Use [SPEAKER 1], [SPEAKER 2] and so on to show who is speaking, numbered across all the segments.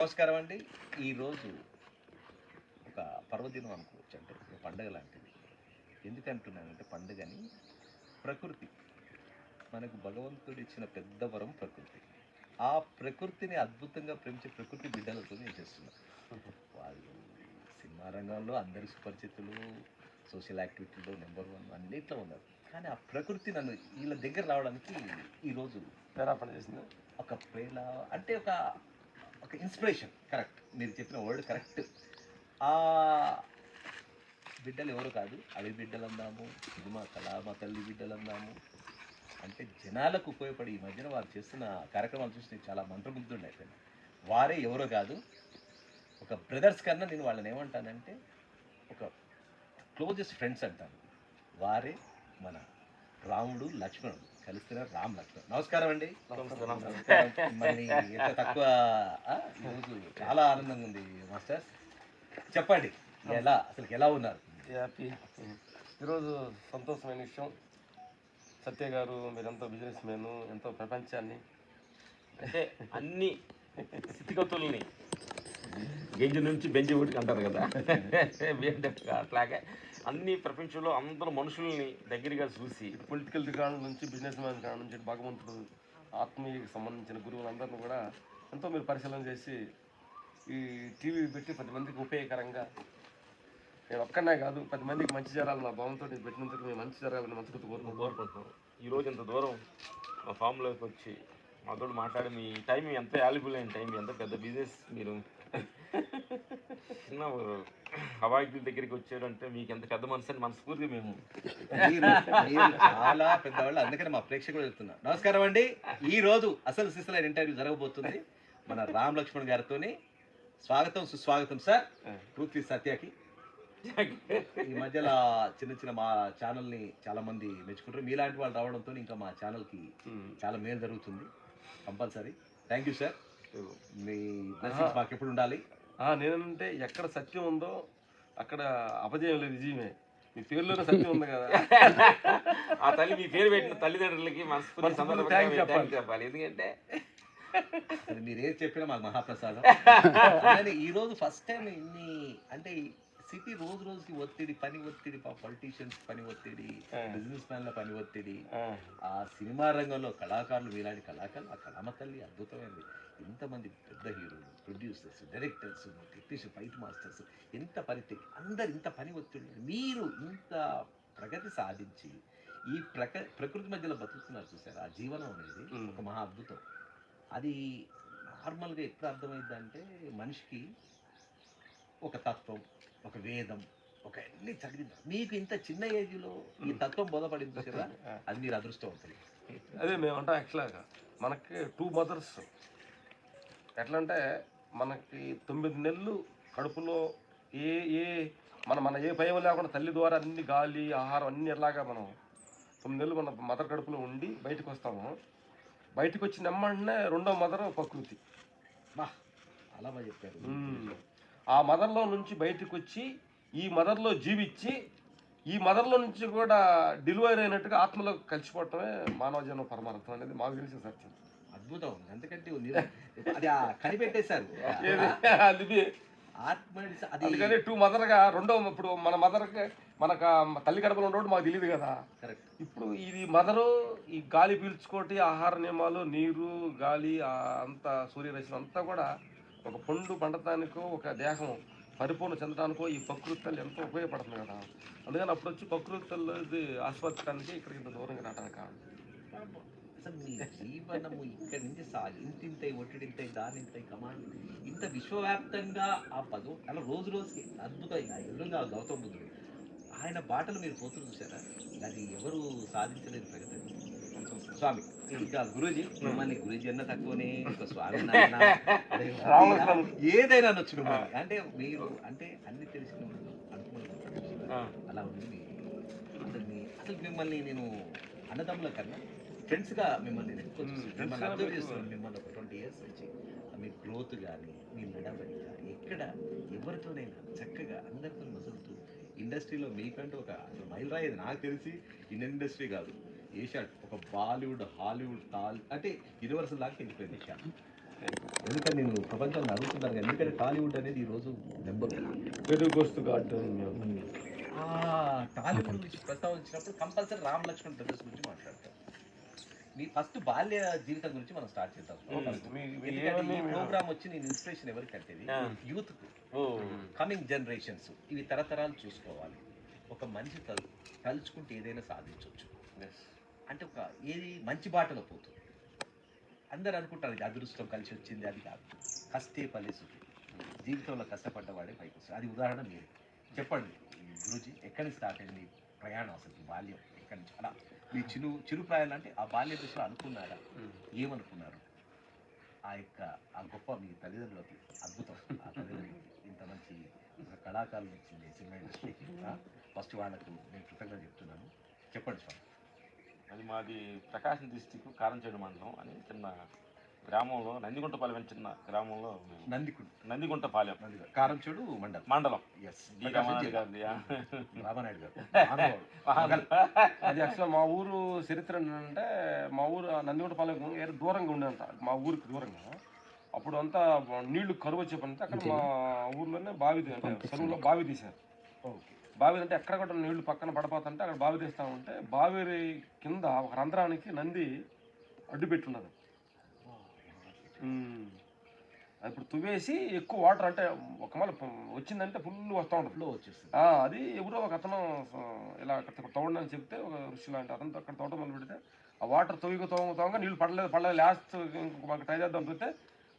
[SPEAKER 1] నమస్కారం అండి. ఈరోజు ఒక పర్వదినం అనుకోవచ్చు, అంటే ఒక పండగ లాంటిది. ఎందుకంటున్నానంటే పండుగని ప్రకృతి మనకు భగవంతుడు ఇచ్చిన పెద్ద వరం ప్రకృతి. ఆ ప్రకృతిని అద్భుతంగా ప్రేమించే ప్రకృతి బిడ్డలతో నేను చేస్తున్నాను. వాళ్ళు సినిమా రంగంలో అందరి సుపరిచితులు, సోషల్ యాక్టివిటీలో నెంబర్ వన్ అన్నిట్లో ఉన్నారు. కానీ ఆ ప్రకృతి నన్ను వీళ్ళ దగ్గర రావడానికి ఈరోజు
[SPEAKER 2] ప్రేరేపణ చేసింది.
[SPEAKER 1] ఒక ప్రేమ అంటే ఒక ఒక ఇన్స్పిరేషన్. కరెక్ట్, మీరు చెప్పిన వర్డ్ కరెక్ట్. ఆ బిడ్డలు ఎవరు కాదు, అడవి బిడ్డలు అందాము, సినిమా కళామ తల్లి బిడ్డలు అందాము. అంటే జనాలకు ఉపయోగపడి ఈ మధ్యన వారు చేస్తున్న కార్యక్రమాలు చూసి నేను చాలా మంత్రముగ్ధుడిని అయిపోయాను. వారే ఎవరో కాదు, ఒక బ్రదర్స్ కన్నా నేను వాళ్ళని ఏమంటానంటే ఒక క్లోజెస్ట్ ఫ్రెండ్స్ అంటాను. వారే మన రాముడు లక్ష్మణుడు కలుస్తున్నారు. రామ్ లక్ష్మణ్, నమస్కారం అండి. మిమ్మల్ని ఎంత తక్కువ ఈరోజు చాలా ఆనందంగా ఉంది మాస్టర్స్. చెప్పండి, ఎలా ఉన్నారు?
[SPEAKER 2] హ్యాపీ. ఈరోజు సంతోషమైన విషయం. సత్య గారు మీరెంతో బిజినెస్ మ్యాన్, ఎంతో ప్రపంచాన్ని
[SPEAKER 3] అంటే అన్ని స్థితిగతుల్ని గెంజి నుంచి బెంజి ఊటికి అంటారు కదా, అట్లాగే అన్ని ప్రపంచంలో అందరూ మనుషుల్ని దగ్గరగా చూసి
[SPEAKER 2] పొలిటికల్ రికార్డు నుంచి బిజినెస్ మ్యాన్ కాడ నుంచి భగవంతుడు ఆత్మీయకి సంబంధించిన గురువులందరినీ కూడా ఎంతో మీరు పరిశీలన చేసి ఈ టీవీ పెట్టి 10 మందికి ఉపయోగకరంగా, నేను ఒక్కనే కాదు 10 మందికి మంచి జరగాలి నా భావంతో పెట్టినందుకు మేము మంచి జరగాలని మనసుకు
[SPEAKER 3] కోరుకుంటున్నాం. ఈరోజు ఇంత దూరం మా ఫామ్లోకి వచ్చి మాతో మాట్లాడి మీ టైం ఎంత వాల్యుబుల్ అయిన టైం, ఎంత పెద్ద బిజినెస్ మీరు చిన్న హవాయిల దగ్గరికి వచ్చారంటే మీకు ఎంత పెద్ద మనసు అని మనస్ఫూర్తిగా మేము
[SPEAKER 1] చాలా పెద్దవాళ్ళు, అందుకని మా ప్రేక్షకులు చెప్తున్నా నమస్కారం అండి. ఈ రోజు అసలు సిసలైన ఇంటర్వ్యూ జరగబోతుంది మన రామ్ లక్ష్మణ్ గారితోని. స్వాగతం సుస్వాగతం సార్ పృథ్వీ సత్యకి. ఈ మధ్యలో చిన్న మా ఛానల్ని చాలా మంది మెచ్చుకుంటారు. మీలాంటి వాళ్ళు రావడంతో ఇంకా మా ఛానల్కి చాలా మేలు జరుగుతుంది. Compulsory thank you sir. Me blessings మాకు ఎప్పుడు ఉండాలి.
[SPEAKER 2] నేనంటే ఎక్కడ సత్యం ఉందో అక్కడ అపజయం లేదు, విజయమే. మీ పేరులోనే సత్యం ఉంది కదా.
[SPEAKER 3] ఆ తల్లి మీ పేరు పెట్టిన తల్లిదండ్రులకి మనస్ఫూర్తి చెప్పాలి. ఎందుకంటే
[SPEAKER 1] మీరు ఏది చెప్పినా మాకు మహాప్రసాదం. ఈరోజు ఫస్ట్ టైం ఇన్ని అంటే సిటీ రోజు రోజుకి ఒత్తిడి, పని ఒత్తిడి, పొలిటీషియన్స్ పని ఒత్తిడి, బిజినెస్ మ్యాన్ల పని ఒత్తిడి, ఆ సినిమా రంగంలో కళాకారులు, మీలాంటి కళాకారులు, ఆ కళామ తల్లి అద్భుతమైనది. ఇంతమంది పెద్ద హీరోలు, producers, directors, technician, fight masters, ఎంత పని, అందరు ఇంత పని ఒత్తిడి, మీరు ఇంత ప్రగతి సాధించి ఈ ప్రకృతి మధ్యలో బతుకుతున్నారు చూసారు. ఆ జీవనం అనేది ఒక మహా అద్భుతం. అది నార్మల్గా ఎప్పుడు అర్థమైంది అంటే మనిషికి ఒక తత్వం, ఒక వేదం, ఒక అన్ని చదివింది. మీకు ఇంత చిన్న ఏజ్లో ఈ తత్వం బోధపడింది కదా, అది మీరు అదృష్టవంతులు.
[SPEAKER 2] అదే మేమంటాం. యాక్చువల్గా మనకి 2 మదర్స్. ఎట్లా అంటే మనకి 9 నెలలు కడుపులో ఏ మన ఏ భయం లేకుండా తల్లి ద్వారా అన్ని గాలి, ఆహారం అన్ని ఎలాగా మనం 9 నెలలు మన మదర్ కడుపులో ఉండి బయటకు వస్తాము. బయటకు వచ్చిన వెంటనే రెండో మదర్ ప్రకృతి.
[SPEAKER 1] అలా బాగా చెప్పారు.
[SPEAKER 2] ఆ మదర్లో నుంచి బయటకు వచ్చి ఈ మదర్లో జీవించి ఈ మదర్లో నుంచి కూడా డెలివరీ అయినట్టుగా ఆత్మలో కలిసిపోవటమే మానవ జన్మ పరమార్థం అనేది మాకు తెలిసిన సత్యం.
[SPEAKER 1] అద్భుతం. ఎందుకంటే అది కనిపెట్టేశారు.
[SPEAKER 2] అందుకని 2 మదర్గా రెండో, ఇప్పుడు మన మదర్కి మనకు తల్లి గడపలో ఉండేవాడు మాకు తెలియదు కదా.
[SPEAKER 1] కరెక్ట్.
[SPEAKER 2] ఇప్పుడు ఇది మదరు, ఈ గాలి పీల్చుకోటి, ఆహార నియమాలు, నీరు, గాలి, అంత సూర్యరశ్మి అంతా కూడా ఒక పండు పండటానికో, ఒక దేహం పరిపూర్ణ చెందడానికో ఈ ప్రకృతి తల్లి ఎంతో ఉపయోగపడుతుంది కదా. అందుకని అప్పుడు వచ్చి ప్రకృతి తల్లి ఆస్వాదించడానికి ఇక్కడికి ఇంత దూరంగా రావడానికి కారణం.
[SPEAKER 1] అసలు మీ జీవనము ఇక్కడి నుంచి ఇంతింతై, ఒట్టిడింతై, దానింతై, కమాండ్ ఇంత విశ్వవ్యాప్తంగా ఆ పదం అలా రోజు రోజుకి అద్భుతంగా ఎదురుగా గౌతమ బుద్ధుడు ఆయన బాటలు మీరు పోతులు చూసారా. అది ఎవరు సాధించలేదు ప్రగతి. స్వామి ఇంకా గురూజీ, మిమ్మల్ని గురూజీ అన్న తక్కువనే, ఒక స్వామి ఏదైనా అనొచ్చు మిమ్మల్ని. అంటే మీరు అంటే అన్ని తెలిసిన అలా ఉంది. అసలు మిమ్మల్ని నేను అన్నదమ్ముల కన్నా ఫ్రెండ్స్గా మిమ్మల్ని మిమ్మల్ని అబ్జర్వ్ చేస్తున్నాను. మిమ్మల్ని ఒక 20 years నుంచి మీ గ్రోత్ కానీ, మీ నడవడి కానీ, ఎక్కడ ఎవరితోనైనా చక్కగా అందరితో మసులుతూ ఇండస్ట్రీలో మీకంటూ ఒక మైల్ రాయేది. నాకు తెలిసి ఇండియన్ ఇండస్ట్రీ కాదు, ఏషియా ఒక బాలీవుడ్, హాలీవుడ్, అంటే యూనివర్సల్ లాగా వెళ్ళిపోయింది. ఎందుకంటే నేను ప్రపంచాన్ని అడుగుతున్నాను కదా, ఎందుకంటే టాలీవుడ్ అనేది ఈరోజు నెంబర్
[SPEAKER 2] పెరుగుకొస్తూ కాటు
[SPEAKER 1] టాలీవుడ్ గురించి ప్రస్తావించినప్పుడు కంపల్సరీ రామ్ లక్ష్మణ్ బ్రదర్స్ గురించి మాట్లాడతాం. మీ ఫస్ట్ బాల్య జీవితం గురించి మనం స్టార్ట్ చేద్దాం. ప్రోగ్రామ్ వచ్చి నేను ఇన్స్పిరేషన్ ఎవరికంటే యూత్ కమింగ్ జనరేషన్స్ ఇవి తరతరాలు చూసుకోవాలి. ఒక మనిషి తలుచుకుంటే ఏదైనా సాధించవచ్చు అంటే ఒక ఏది మంచి బాటలో పోతుంది. అందరు అనుకుంటారు ఇది అదృష్టం కలిసి వచ్చింది, అది కాదు. కష్టే ఫలిస్తుంది. జీవితంలో కష్టపడ్డవాడే పైకి వస్తుంది. అది ఉదాహరణ మీరు చెప్పండి గురూజీ, ఎక్కడి నుంచి స్టార్ట్ అయింది ప్రయాణం, అసలు బాల్యం ఎక్కడి నుంచి? అలా మీ చిరు ప్రాయాలు అంటే ఆ బాల్య దశలో అనుకున్నారా, ఏమనుకున్నారు? ఆ గొప్ప మీ తల్లిదండ్రులకి అద్భుతం, ఆ తల్లిదండ్రులకి ఇంత మంచి కళాకారులు ఇచ్చింది సినిమా ఇండస్ట్రీకి. ఫస్ట్ వాళ్ళకు నేను కృతజ్ఞత చెప్తున్నాను. చెప్పండి స్వామి.
[SPEAKER 3] అది మాది ప్రకాశం డిస్టిక్ కారంచేడు మండలం అని చిన్న గ్రామంలో, నందిగుంటపాలెం అని చిన్న గ్రామంలో. నందిగుంటపాలెం
[SPEAKER 1] కారంచేడు మండలం. ఎస్,
[SPEAKER 3] రామానాయుడు గారిది.
[SPEAKER 1] రామానాయుడు గారు.
[SPEAKER 2] అది యాక్చువల్గా మా ఊరు చరిత్ర ఏంటంటే, మా ఊరు నందిగుంటపాలెం దూరంగా ఉండేంత, మా ఊరికి దూరంగా. అప్పుడు అంతా నీళ్లు కరువు వచ్చే పని. అక్కడ మా ఊర్లోనే బావి, అంటే చెరువులో బావి తీశారు. బావి అంటే ఎక్కడ కూడా నీళ్లు పక్కన పడిపోతుంటే అక్కడ బావి తీస్తా ఉంటే, బావి కింద ఒక రంధ్రానికి నంది అడ్డు పెట్టున్నది. ఇప్పుడు తువ్వేసి ఎక్కువ వాటర్, అంటే ఒక మళ్ళీ వచ్చిందంటే ఫుల్ వస్తూ ఉంటుంది, వచ్చేస్తుంది. అది ఎవరో ఒక అతను ఇలా అక్కడ తవ్వడని చెప్తే, ఒక ఋషి లాంటి అతను అక్కడ తవ్వడం మొదలు పెడితే ఆ వాటర్ తవ్వగా నీళ్ళు పడలేదు. లాస్ట్ మాకు ట్రై చేద్దాం చూస్తే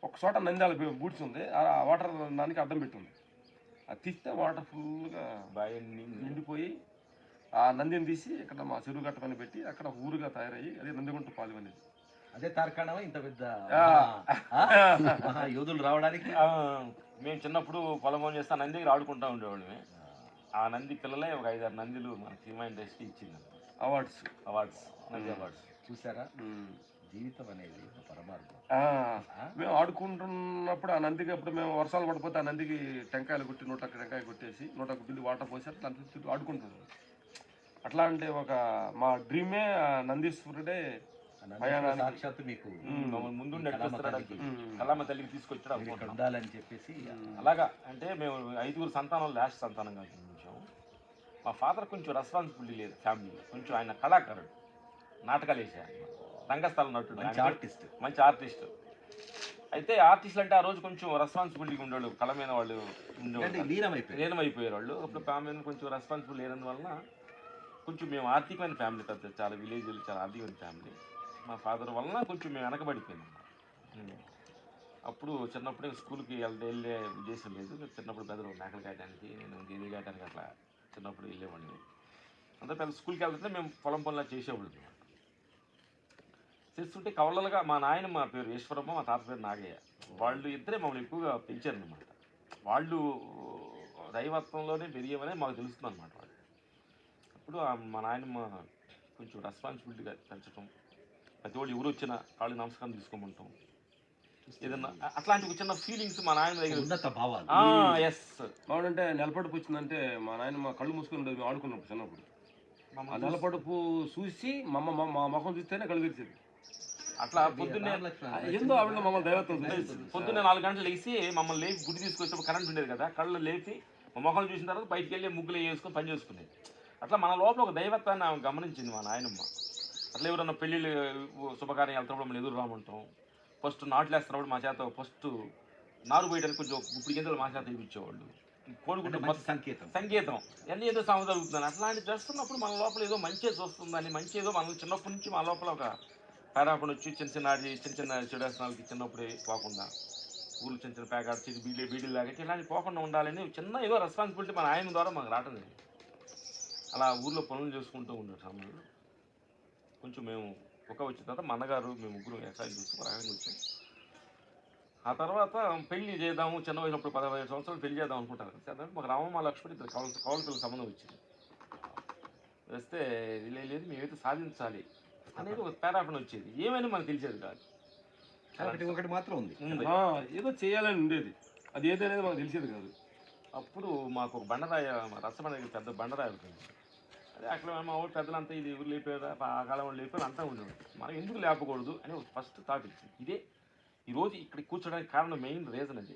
[SPEAKER 2] ఒక చోట నంద్యాల బూడ్చుంది, ఆ వాటర్ దానికి అడ్డం పెట్టింది. అది తీస్తే వాటర్ ఫుల్గా నిండిపోయి ఆ నందిని తీసి ఇక్కడ మా చెరువు గట్ట పని పెట్టి అక్కడ ఊరుగా తయారయ్యి అదే నందిగుంటపాలెం అనేది.
[SPEAKER 1] అదే తార్కాణమా ఇంత పెద్ద యోధులు రావడానికి?
[SPEAKER 3] మేము చిన్నప్పుడు పొలం పని చేస్తే నంది దగ్గర ఆడుకుంటూ ఉండేవాళ్ళమే. ఆ నంది పిల్లలే ఒక 5-6 నందులు మన సినిమా ఇండస్ట్రీ ఇచ్చింది అవార్డ్స్ నంది అవార్డ్స్.
[SPEAKER 1] చూసారా, జీవితం అనేది పరమార్థం.
[SPEAKER 2] మేము ఆడుకుంటున్నప్పుడు ఆ నందికి, అప్పుడు మేము వర్షాలు పడిపోతే ఆ నందికి టెంకాయలు కొట్టి 100 టెంకాయ కొట్టేసి 100 బిల్లు వాటర్ పోసి అట్లా ఆడుకుంటున్నాం. అట్లా అంటే ఒక మా డ్రీమే నందీశ్వరుడే
[SPEAKER 1] సాక్షాత్తు మీకు
[SPEAKER 3] ముందు కళామ తల్లికి తీసుకొచ్చాడు
[SPEAKER 1] ఉండాలని చెప్పేసి.
[SPEAKER 3] అలాగా అంటే మేము 5 సంతానం, లాస్ట్ సంతానంగా జన్మించాము. మా ఫాదర్ కొంచెం రెస్పాన్సిబిలిటీ లేదు ఫ్యామిలీలో. కొంచెం ఆయన కళాకారుడు, నాటకాలు వేసారు, రంగస్థలం నటుడు, మంచి ఆర్టిస్ట్. అయితే ఆర్టిస్టులు అంటే ఆ రోజు కొంచెం రెస్పాన్సిబిలిటీగా ఉండేవాళ్ళు, కళ మీద వాళ్ళు ఉండేవాళ్ళు, లీనమైపోయారు వాళ్ళు. అప్పుడు ఫ్యామిలీ కొంచెం రెస్పాన్సిబుల్ లేనందువలన కొంచెం మేము ఆర్థికమైన ఫ్యామిలీ, పెద్ద చాలా విలేజ్లు, చాలా ఆర్థికమైన ఫ్యామిలీ. మా ఫాదర్ వలన కొంచెం మేము వెనకబడిపోయినాం. అప్పుడు చిన్నప్పుడే స్కూల్కి వెళ్ళే ఉద్దేశం లేదు. చిన్నప్పుడు పెద్దలు మేకలు కాయడానికి, నేను గేదె కాయడానికి అట్లా చిన్నప్పుడు వెళ్ళేవాడిని. అంతా పెద్ద స్కూల్కి వెళ్తుంటే మేము పొలం పనులా చేసేవాళ్ళు. చేస్తుంటే కవలలుగా మా నాయన, మా పేరు ఈశ్వరమ్మ, మా తాత పేరు నాగయ్య, వాళ్ళు ఇద్దరే మమ్మల్ని ఎక్కువగా పెంచారనమాట. వాళ్ళు దైవత్వంలోనే పెరిగేమనే మాకు తెలుస్తుంది అనమాట. వాళ్ళు అప్పుడు మా నాయనమ్మ కొంచెం రెస్పాన్సిబిలిటీగా పెంచడం, ప్రతి వాళ్ళు ఎవరు వచ్చినా కాళ్ళు నమస్కారం తీసుకోమంటాం, ఏదన్నా అట్లాంటి ఒక చిన్న ఫీలింగ్స్ మా నాయన దగ్గర.
[SPEAKER 1] ఉన్నత భావాలు.
[SPEAKER 3] ఎస్,
[SPEAKER 2] బాగుంటే నెలపడుపు వచ్చిందంటే మా నాయన మా కళ్ళు మూసుకొని ఉండేది. మేము ఆడుకున్నప్పుడు చిన్నప్పుడు ఆ నెలపడుపు చూసి మా ముఖం చూస్తేనే కళ్ళు తెరిచేది.
[SPEAKER 3] అట్లా పొద్దున్నే
[SPEAKER 2] ఏందో ఆవిడ మమ్మల్ని దైవత్వం
[SPEAKER 3] పొద్దున్నే 4 గంటలు లేచి మమ్మల్ని లేపి గుడి తీసుకొచ్చి కరెంట్ ఉండేది కదా, కళ్ళు లేపి మా ముఖం చూసిన తర్వాత బయటికి వెళ్ళి ముగ్గులు వేసుకొని పని చేసుకునేది. అట్లా మన లోపల ఒక దైవత్వాన్ని ఆమె గమనించింది మా నాయనమ్మ. అట్లా ఎవరన్నా పెళ్ళిళ్ళు శుభకార్యం వెళ్తున్నప్పుడు మమ్మల్ని ఎదురు రామంటాం. ఫస్ట్ నాట్లు వేస్తున్నప్పుడు మా చేత ఫస్ట్ నారు పోయడానికి కొంచెం ఇప్పుడు గింజలు మా చేత ఇప్పించేవాళ్ళు. కోడిగుడ్డు సంకేతం అన్నీ ఏదో సాగు జరుగుతుందని అట్లాంటి చేస్తున్నప్పుడు మన లోపల ఏదో మంచి చూస్తుందని, మంచి ఏదో మనం చిన్నప్పటి నుంచి మా లోపల ఒక పేరాపణ వచ్చి చిన్న చిన్న చెడేసనాలకి చిన్నప్పుడే పోకుండా, ఊళ్ళు చిన్న పేకాడ బీడీలు లాగట్టి ఇలాంటి పోకుండా ఉండాలని చిన్న ఏదో రెస్పాన్సిబిలిటీ మన ఆయన ద్వారా మాకు రావటం లేదు. అలా ఊళ్ళో పనులు చేసుకుంటూ ఉండే సమయంలో కొంచెం మేము వచ్చిన తర్వాత మా అన్నగారు మేము ముగ్గురు వ్యవసాయం చూస్తూ ప్రయాణంగా వచ్చాం. ఆ తర్వాత పెళ్లి చేద్దాము, చిన్న వయసుప్పుడు 15 సంవత్సరాలు పెళ్లి చేద్దాం అనుకుంటారు. మాకు రామమ్మ లక్ష్మణి ఇద్దరు కౌలు పిల్లల సంబంధం వచ్చింది. వస్తే లేదు మేమైతే సాధించాలి అనేది ఒక పేరాపణ వచ్చేది. ఏమైనా మనకు తెలిసేది కాదు.
[SPEAKER 1] ఒకటి మాత్రం ఉంది,
[SPEAKER 2] ఏదో చేయాలని ఉండేది, అది ఏదనేది మనకు తెలిసేది కాదు.
[SPEAKER 3] అప్పుడు మాకు ఒక బండరాయ, రచ్చబండ పెద్ద బండరాయ అవుతుంది. అదే అక్కడ మా ఊరు పెద్దలంతా ఇది ఎవరు లేపారు, ఆ కాలం వాళ్ళు లేపారు అంతా ఉండేవారు. మనం ఎందుకు లేపకూడదు అని ఫస్ట్ థాట్ ఇచ్చింది. ఇదే ఈ రోజు ఇక్కడ కూర్చోడానికి కారణం మెయిన్ రీజన్ అది.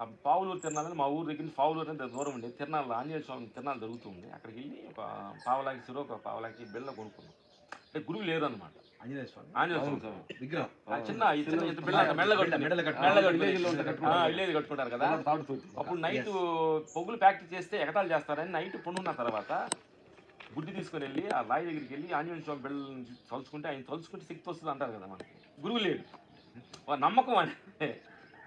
[SPEAKER 3] ఆ పావులూరు తిరణాలని మా ఊరు దగ్గర నుంచి పావులూరు అనేది దూరం ఉండేది. తిరణాలు ఆంజనేయ స్వామి తిరణాలు జరుగుతుంది. అక్కడికి వెళ్ళి ఒక పావలాకి సిరో ఒక పావలాకి బిళ్ళ కొనుక్కున్నాం. అంటే గురువు లేరు అనమాట.
[SPEAKER 1] ఆంజనేయ స్వామి
[SPEAKER 3] విగ్రహం చిన్న బిళ్ళ విలేజ్ కట్టుకుంటారు కదా. అప్పుడు నైట్ పొగులు ప్రాక్టీస్ చేస్తే ఎగతాలు చేస్తారని నైట్ పొన్నున్న తర్వాత గుడ్డి తీసుకుని వెళ్ళి ఆ రాయి దగ్గరికి వెళ్ళి ఆంజనేయ స్వామి బిళ్ళని తలుచుకుంటే ఆయన తలుచుకుంటే శక్తి వస్తుంది అంటారు కదా. మనకి గురువు లేడు, నమ్మకం అంటే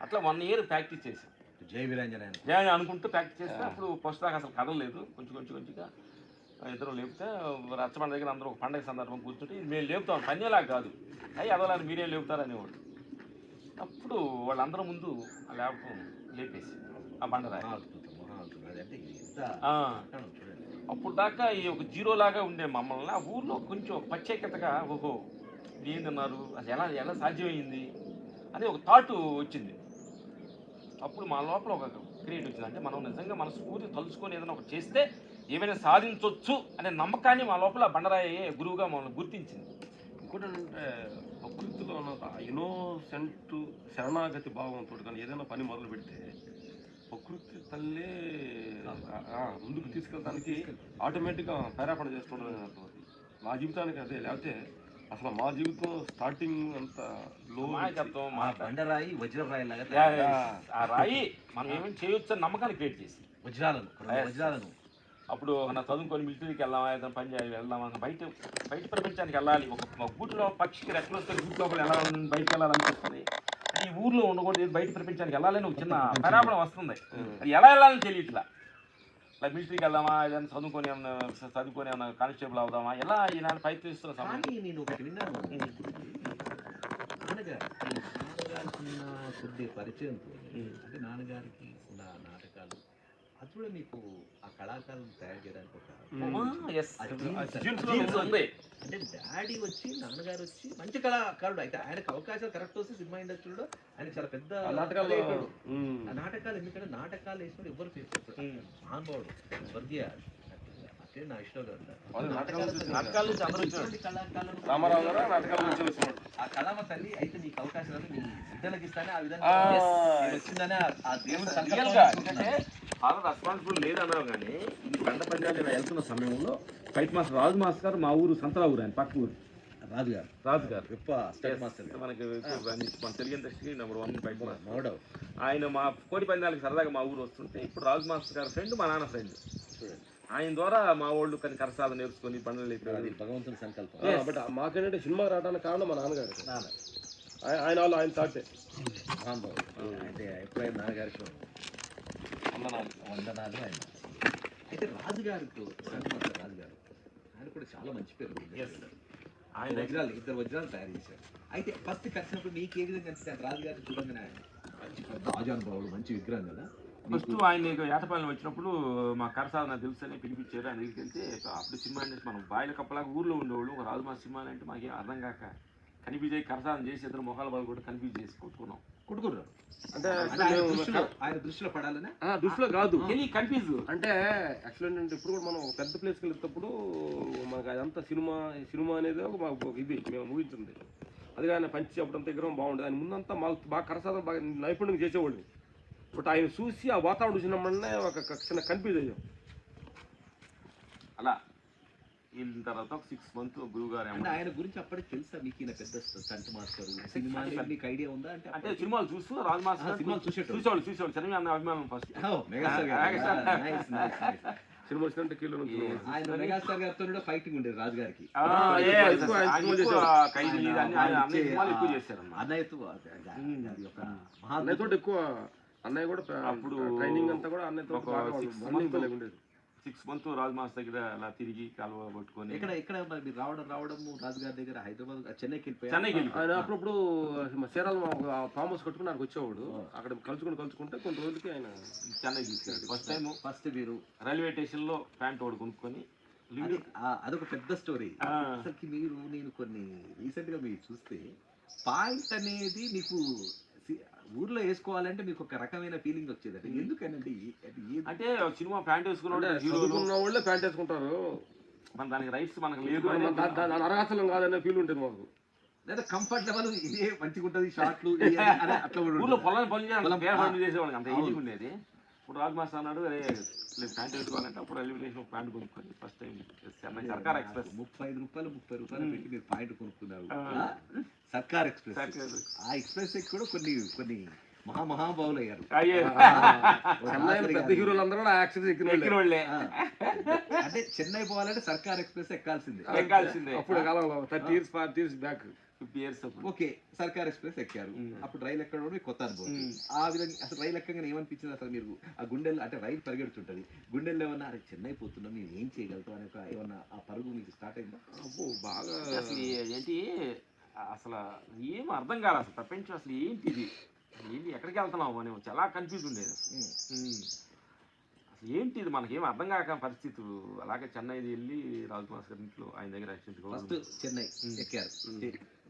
[SPEAKER 3] అట్లా 1 year ప్రాక్టీస్ చేసాం.
[SPEAKER 1] జై వీరాంజనేయ
[SPEAKER 3] జయ అనుకుంటూ ప్రాక్టీస్ చేస్తే అప్పుడు ఫస్ట్ దాకా అసలు కదలలేదు. కొంచెంగా ఇద్దరు లేపితే రచ్చబండ దగ్గర అందరూ ఒక పండగ సందర్భం కూర్చుంటే మేము లేపుతాం, పనిలాగా కాదు, అయ్యి అదోలాని మీరే లేపుతారు అనేవాడు. అప్పుడు వాళ్ళందరూ ముందు ఆ లేపం లేపేసి ఆ బండరాయి. అప్పుడు దాకా ఈ ఒక జీరో లాగా ఉండే మమ్మల్ని ఆ ఊర్లో కొంచెం ప్రత్యేకతగా ఓహో ఏందన్నారు, అది ఎలా సాధ్యమైంది అని ఒక థాట్ వచ్చింది. అప్పుడు మా లోపల ఒక క్రియేట్ వచ్చింది. అంటే మనం నిజంగా మన స్ఫూర్తి తలుచుకొని ఏదైనా ఒకటి చేస్తే ఏమైనా సాధించవచ్చు అనే నమ్మకాన్ని మా లోపల బండరాయి గురువుగా మమ్మల్ని గుర్తించింది.
[SPEAKER 2] ఇంకోటి ఏంటంటే ప్రకృతిలో ఇన్నోసెంట్ శరణాగతి భావంతో కానీ ఏదైనా పని మొదలు పెడితే ప్రకృతి తల్లే ముందుకు తీసుకెళ్ళడానికి ఆటోమేటిక్గా ప్రేరేపణ చేస్తుండడం అర్థమవుతుంది. మా జీవితానికి అదే, లేకపోతే అసలు మా జీవితం స్టార్టింగ్ అంత లో
[SPEAKER 1] బండరాయి వజ్రరాయి లాగా
[SPEAKER 3] ఆ రాయి మనం ఏమైనా చేయొచ్చు అని నమ్మకాన్ని క్రియేట్ చేసి
[SPEAKER 1] వజ్రాలను
[SPEAKER 3] అప్పుడు నా చదువుకొని మిలిటరీకి వెళ్దామా, ఏదైనా పని చేయాలి వెళ్దామా, బయట ప్రపంచానికి వెళ్ళాలి. ఒక గూటిలో పక్షికి రెక్కలు వస్తే గూటి లోపల ఎలా బయటకు వెళ్ళాలనిపిస్తుంది. ఈ ఊర్లో ఉండకూడదు, బయట ప్రపంచానికి వెళ్ళాలని ఒక చిన్న పరాపణ వస్తుంది. అది ఎలా వెళ్ళాలని తెలియట్లా. ఇలా మిలిటరీకి వెళ్దామా, ఏదైనా చదువుకొని ఏమన్నా కానిస్టేబుల్ అవుదామా, ఎలా ఇలాంటి ప్రయత్నిస్తున్న సమయం.
[SPEAKER 1] నేను ఒకటి విన్నాను, కొద్ది పరిచయంతో అంటే నాన్నగారికి ఉన్న నాటకాలు అది కూడా మీకు ఆ కళాకారులను తయారు చేయడానికి ఒక అంటే డాడీ వచ్చి నాన్నగారు వచ్చి మంచి కళాకారుడు అయితే ఆయనకు అవకాశాలు కరెక్ట్ వస్తే సినిమా ఇండస్ట్రీలో ఆయన చాలా పెద్ద నాటకాలు ఎందుకంటే నాటకాలు వేసినప్పుడు ఎవరు మహానుభావుడు స్వర్గీయ అంటే నా ఇష్టం ఆ కళామ తల్లి అయితే నీకు అవకాశాలు మీ బిడ్డలకు ఇస్తానే ఆ విధంగా వచ్చిందనే ఆ దేవుడు
[SPEAKER 3] చాలా రెస్పాన్సిబుల్ లేదన్నావు. కానీ ఈ బండ పంచాయతీ వెళ్తున్న సమయంలో ఫైట్ మాస్టర్ రాజు మాస్టర్ గారు మా ఊరు సంతరా ఊరు, ఆయన పక్క ఊరు రాజు గారు మనకి మన Telugu industry number 1 fight master. ఆయన మా కోడి పందాలకి సరదాగా మా ఊరు వస్తుంటే ఇప్పుడు రాజు మాస్టర్ గారి ఫ్రెండ్ మా నాన్న ఫ్రెండ్. ఆయన ద్వారా మా వాళ్ళు కొన్ని కరసాలు నేర్చుకొని పండుగలు అయిపోయారు.
[SPEAKER 1] భగవంతుని సంకల్పం.
[SPEAKER 2] బట్ మాకేంటంటే సినిమా రావడానికి కారణం మా నాన్నగారు. ఆయన తాటే
[SPEAKER 1] అంటే ఎప్పుడైనా నాన్నగారికి వందనాలు ఆయన. అయితే రాజుగారు ఆయన కూడా చాలా మంచి పేరు. ఆయన ఇద్దరు వజ్రాలు తయారు చేశారు. అయితే ఫస్ట్ కలిసినప్పుడు మీకు ఏ విధంగా అనిపిస్తుంది? రాజుగారిని చూడంగానే ఆయన మంచి రాజానుభావుడు, మంచి విగ్రహం కదా.
[SPEAKER 3] ఫస్ట్ ఆయన ఏటపాలెం వచ్చినప్పుడు మా కరసాధన తెలుసు అని పిలిపించారు. ఆయన దగ్గరికి వెళ్తే అప్పుడు సినిమా ఇండస్ట్రీ మనం బాయిల కప్పలాగా ఊర్లో ఉండేవాళ్ళు. ఒక రాజు మా సినిమా అంటే మాకేం అర్థం కాక కన్ఫ్యూజ్ అయ్యి కరసాధన చేసి ఇద్దరు మొహాలు బాగా కూడా కన్ఫ్యూజ్ చేసి కొట్టుకున్నారు.
[SPEAKER 2] అంటే
[SPEAKER 1] ఆయన దృష్టిలో పడాలనే
[SPEAKER 2] దృష్టిలో కాదు,
[SPEAKER 3] కన్ఫ్యూజ్.
[SPEAKER 2] అంటే యాక్చువల్ ఏంటంటే ఇప్పుడు కూడా మనం ఒక పెద్ద ప్లేస్కి వెళ్ళేటప్పుడు మనకు అదంతా సినిమా అనేది మాకు ఇది మేము ఊహించింది. అది కానీ పంచి చెప్పడం దగ్గర బాగుండేది. ఆయన ముందంతా మాకు బాగా కరసాధన బాగా నైపుణ్యం చేసేవాళ్ళు. బట్ ఆయన చూసి ఆ వాతావరణం చూసినప్పుడనే ఒక చిన్న కన్ఫ్యూజ్ అయ్యాం.
[SPEAKER 3] అలా వెళ్ళిన తర్వాత ఒక 6 months గురువు గారు
[SPEAKER 1] ఆయన గురించి అప్పటికి తెలుసా మీకు? ఈయన పెద్ద స్టంట్ మాస్టర్, సినిమా మీకు ఐడియా ఉందా? అంటే
[SPEAKER 3] సినిమాలు చూస్తూ రాజు మాస్టర్
[SPEAKER 1] సినిమాలు చూసేవాళ్ళు
[SPEAKER 3] చిరంజీవి అన్న అభిమానం ఫస్ట్.
[SPEAKER 2] సినిమా వచ్చినట్టు కీలో
[SPEAKER 1] ఆయన మెగాస్టార్ గారితో కూడా ఫైటింగ్ ఉండేది రాజు గారికి.
[SPEAKER 2] అన్నయ్యతో ఎక్కువ, అన్నయ్య కూడా అప్పుడు ట్రైనింగ్ అంతా కూడా అన్నయ్యతో ఉండేది.
[SPEAKER 3] 6 months రాజు మాస్టర్ దగ్గర అలా తిరిగి కాలువ పట్టుకొని
[SPEAKER 1] ఇక్కడ మీరు రావడం రాజుగారి దగ్గర హైదరాబాద్ చెన్నైకి
[SPEAKER 2] ఆయన అప్పుడప్పుడు చీరాల ఫామ్ హౌస్ కట్టుకుని నాకు వచ్చేవాడు. అక్కడ కలుసుకుంటే కొన్ని రోజులకి ఆయన
[SPEAKER 3] చెన్నై తీసుకెళ్ళాడు. ఫస్ట్ మీరు రైల్వే స్టేషన్ లో ప్యాంట్ ఒకటి కొనుక్కొని
[SPEAKER 1] అదొక పెద్ద స్టోరీ. అసలుకి నేను కొన్ని రీసెంట్ గా మీరు చూస్తే పాయింట్ అనేది మీకు ఊర్లో వేసుకోవాలంటే మీకు ఒక రకమైన ఫీలింగ్ వచ్చేది. ఎందుకనండి
[SPEAKER 3] అంటే సినిమా ప్యాంట్ వేసుకున్న
[SPEAKER 2] వాళ్ళే ప్యాంట్ వేసుకుంటారు.
[SPEAKER 3] మన దానికి రైట్స్ మనకు లేదు,
[SPEAKER 2] అర్హతలం కాదనే ఫీల్ ఉంటుంది మాకు.
[SPEAKER 1] లేదా కంఫర్ట్ లెవెల్ ఇదే మంచిగా ఉంటుంది, షార్ట్లు అట్లా కూడా
[SPEAKER 3] ఊర్లో
[SPEAKER 1] ఉంటుంది.
[SPEAKER 3] పొలాన్ని పనులు చేయాలి,
[SPEAKER 1] పొలం,
[SPEAKER 3] పేర పనులు చేసేవాళ్ళకి అంత
[SPEAKER 1] అవును.
[SPEAKER 3] ఈజీగా ఉండేది. ఇప్పుడు రాజు మాస్టర్ అన్నాడు, అరే ప్యాంట్ వేసుకోవాలంటే అప్పుడు ఎలిమినేషన్ ఒక ప్యాంట్ కొనుక్కొని ఫస్ట్ టైం చెన్నై సర్కార్ ఎక్స్ప్రెస్
[SPEAKER 1] 35 రూపాయలు 30 రూపాయలు పెట్టి మీరు పాయింట్ కొనుక్కున్నారు. సర్కార్ ఎక్స్ప్రెస్. ఆ ఎక్స్ప్రెస్ కూడా కొన్ని మహామహాబావులు అయ్యారు.
[SPEAKER 2] పెద్ద హీరోలు అందరూ యాక్సిడెంట్ ఎక్కిన
[SPEAKER 3] వాళ్ళే.
[SPEAKER 1] అంటే చెన్నై పోవాలంటే సర్కార్ ఎక్స్ప్రెస్ ఎక్కాల్సిందే.
[SPEAKER 2] అప్పుడు కాలంలో 30 years 40 years back
[SPEAKER 3] 50 years
[SPEAKER 1] okay, సర్కార్ ఎక్స్ప్రెస్ ఎక్కారు. అప్పుడు రైలు ఎక్కడం కూడా కొత్త అనుభవం. ఆ విధంగా అసలు రైలు ఎక్కగానే ఏమనిపించింది అసలు మీరు? ఆ గుండెల్లో అంటే రైలు పరిగెడుతుంటది, గుండెల్లో ఏమన్నా అరే చెన్నై పోతున్నాం మేము ఏం చేయగలుగుతాం అనే ఒక ఏమన్నా ఆ పరుగు మీకు స్టార్ట్ అయిందా?
[SPEAKER 2] అబ్బో బాగా
[SPEAKER 3] అసలు ఏంటి అసలు ఏం అర్థం కాదు అసలు ప్రపంచం అసలు ఏంటి ఇది, ఏంటి ఎక్కడికి వెళ్తున్నాము అని చాలా కన్ఫ్యూజ్ ఉండేది. అసలు ఏంటి ఇది మనకేం అర్థం కాక పరిస్థితులు. అలాగే చెన్నై వెళ్ళి రాజకుమార్ గారి ఇంట్లో ఆయన దగ్గర
[SPEAKER 1] ఫస్ట్ చెన్నై ఎక్కారు,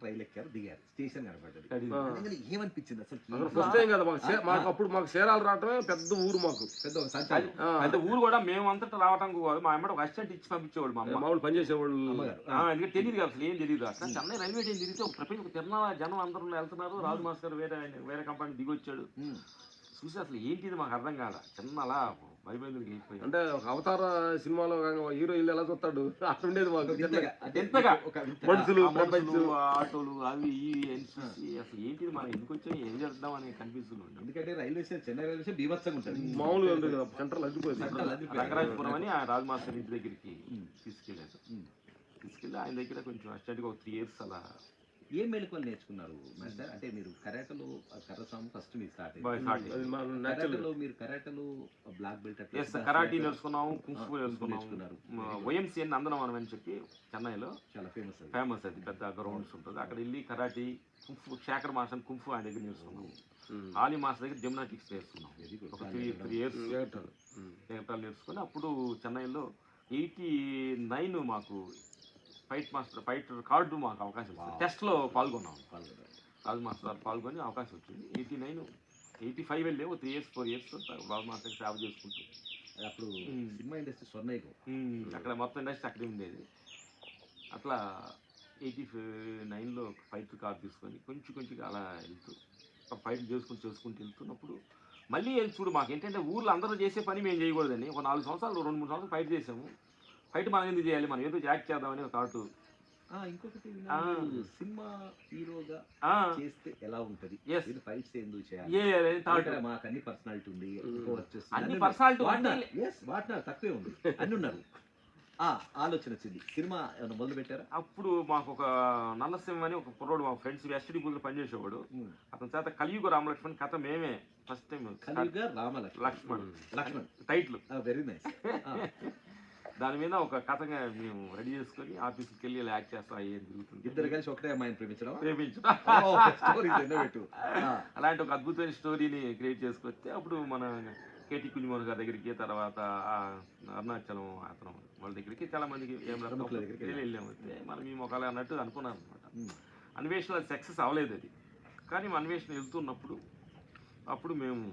[SPEAKER 1] రైలు ఎక్కారు, దిగారు, స్టేషన్ కనపడ్డది. ఏమనిపించింది అసలు?
[SPEAKER 2] ఫస్ట్ టైం కదా మాకు అప్పుడు మాకు చీరాలు రావటమే పెద్ద ఊరు, మాకు
[SPEAKER 1] పెద్ద ఒక సంచారం.
[SPEAKER 3] అంటే ఊరు కూడా మేము అంతటా రావడానికి కాదు, మా అమ్మట ఒక అసిస్టెంట్ ఇచ్చి పంపించేవాడు మా అమ్మ.
[SPEAKER 2] మామూలు పనిచేసేవాళ్ళు.
[SPEAKER 3] ఎందుకంటే తెలియదు కదా అసలు ఏం తెలియదు. అసలు చెన్నై రైల్వే స్టేషన్ తిరిగితే ఒక ప్రపంచం తిరునాళ్ళ జనం అందరూ వెళ్తున్నారు, రాజు మాస్టర్ వేరే కంపెనీ దిగొచ్చాడు. చూసి అసలు ఏంటిది మాకు అర్థం కాల. చిన్న అలా భయభయందులకి అయిపోయి
[SPEAKER 2] అంటే ఒక అవతార సినిమాలో హీరో ఇల్లు ఎలా చూస్తాడు అట్లా ఉండేది మాకు.
[SPEAKER 3] ఎంతగా
[SPEAKER 2] మనుషులు,
[SPEAKER 3] ఆటోలు అవి ఇవి అని చూసి అసలు ఏంటిది మనం ఎందుకు వచ్చాం ఏం చేద్దాం అని కనిపిస్తుంది.
[SPEAKER 1] ఎందుకంటే railway station Chennai railway station బీభత్సంగా ఉంటుంది,
[SPEAKER 2] మామూలుగా ఉంటుంది కదా, సెంట్రల్ అడ్డుపోయింది.
[SPEAKER 3] రంగరాజపురం అని ఆ రాజు మాస్టర్ ఇంటి దగ్గరికి తీసుకెళ్ళి ఆయన దగ్గర కొంచెం అసిస్టెంట్గా ఒక 3 years అలా.
[SPEAKER 1] ఏ మెళకువలు నేర్చుకున్నారు మాస్టర్? అంటే మీరు కరాటలో కర్రసాము ఫస్ట్ మీరు స్టార్ట్ అయ్యారు. మీరు కరాటలో బ్లాక్ బెల్ట్
[SPEAKER 3] కరాటీ నేర్చుకున్నాము, కుంఫు నేర్చుకున్నారు. OMC నందనవనం అని చెప్పి చెన్నైలో చాలా ఫేమస్ అది, పెద్ద గ్రౌండ్స్ ఉంటుంది. అక్కడ వెళ్ళి karate, kung fu, Shekhar master kung fu ఆయన దగ్గర నేర్చుకున్నాము. ఆలీ మాస్టర్ దగ్గర జిమ్నాటిక్స్ నేర్చుకున్నాం. ఒక 3 years నేర్చుకుని అప్పుడు చెన్నైలో 89 మాకు ఫైటర్ కార్డు మాకు అవకాశం వచ్చింది. టెస్ట్లో పాల్గొన్నాం. రాజు మాస్టర్ పాల్గొని అవకాశం వచ్చింది. 89, 85 వెళ్ళే 3 years 4 years రాజు మాస్టర్ సేవ చేసుకుంటూ.
[SPEAKER 1] అప్పుడు సినిమా ఇండస్ట్రీ స్వర్ణయుగం,
[SPEAKER 3] అక్కడ మొత్తం ఇండస్ట్రీ అక్కడే ఉండేది. అట్లా 89లో ఫైటర్ కార్ తీసుకొని కొంచెంగా అలా వెళ్తూ ఫైట్ చేసుకుంటూ వెళ్తున్నప్పుడు మళ్ళీ చూడు మాకు ఏంటంటే ఊర్లో అందరూ చేసే పని మేము చేయకూడదని ఒక 4 సంవత్సరాలు 2-3 సంవత్సరాలు ఫైట్ చేసాము. ఫైట్ మనం ఎందుకు చేయాలి, మనం ఏదో యాక్ట్ చేద్దామని ఒక థాట్.
[SPEAKER 1] ఇంకొకటి సినిమా హీరోగా చేస్తే ఎలా ఉంటది, ఫైట్స్ ఎందుకు చేయాలి, మాకు అన్ని పర్సనాలిటీ ఉంది, తక్కువే ఉంది అన్ని ఉన్నారు. ఆలోచన వచ్చింది, సినిమా ఏమైనా మొదలు పెట్టారా?
[SPEAKER 3] అప్పుడు మాకు ఒక నల్లసింహ అని ఒక కుర్రోడు మా ఫ్రెండ్స్ ఎస్టీడీ బుల్ పనిచేసేవాడు. అతని చేత కలియుగ రామలక్ష్మణ్ కథ మేమే ఫస్ట్ టైం.
[SPEAKER 1] కలియుగ రామలక్ష్మణ్
[SPEAKER 3] టైటిల్
[SPEAKER 1] వెరీ నైస్.
[SPEAKER 3] దాని మీద ఒక కథగా మేము రెడీ చేసుకొని ఆఫీస్కి వెళ్ళి ఇలా యాక్ట్ చేస్తాం. ఏం జరుగుతుంది,
[SPEAKER 1] ఇద్దరు కలిసి ఒకటే అమ్మాయిని ప్రేమించడం.
[SPEAKER 3] అలాంటి ఒక అద్భుతమైన స్టోరీని క్రియేట్ చేసుకొస్తే అప్పుడు మన కేటీ కుഞ്ഞിമോൻ గారి దగ్గరికి, తర్వాత అరుణాచలం అతను వాళ్ళ దగ్గరికి చాలా మందికి వెళ్ళాము. మనం ఈ మొక్కలు అన్నట్టు అనుకున్నాను అనమాట. అన్వేషణ సక్సెస్ అవ్వలేదు అది. కానీ అన్వేషణ వెళ్తున్నప్పుడు అప్పుడు మేము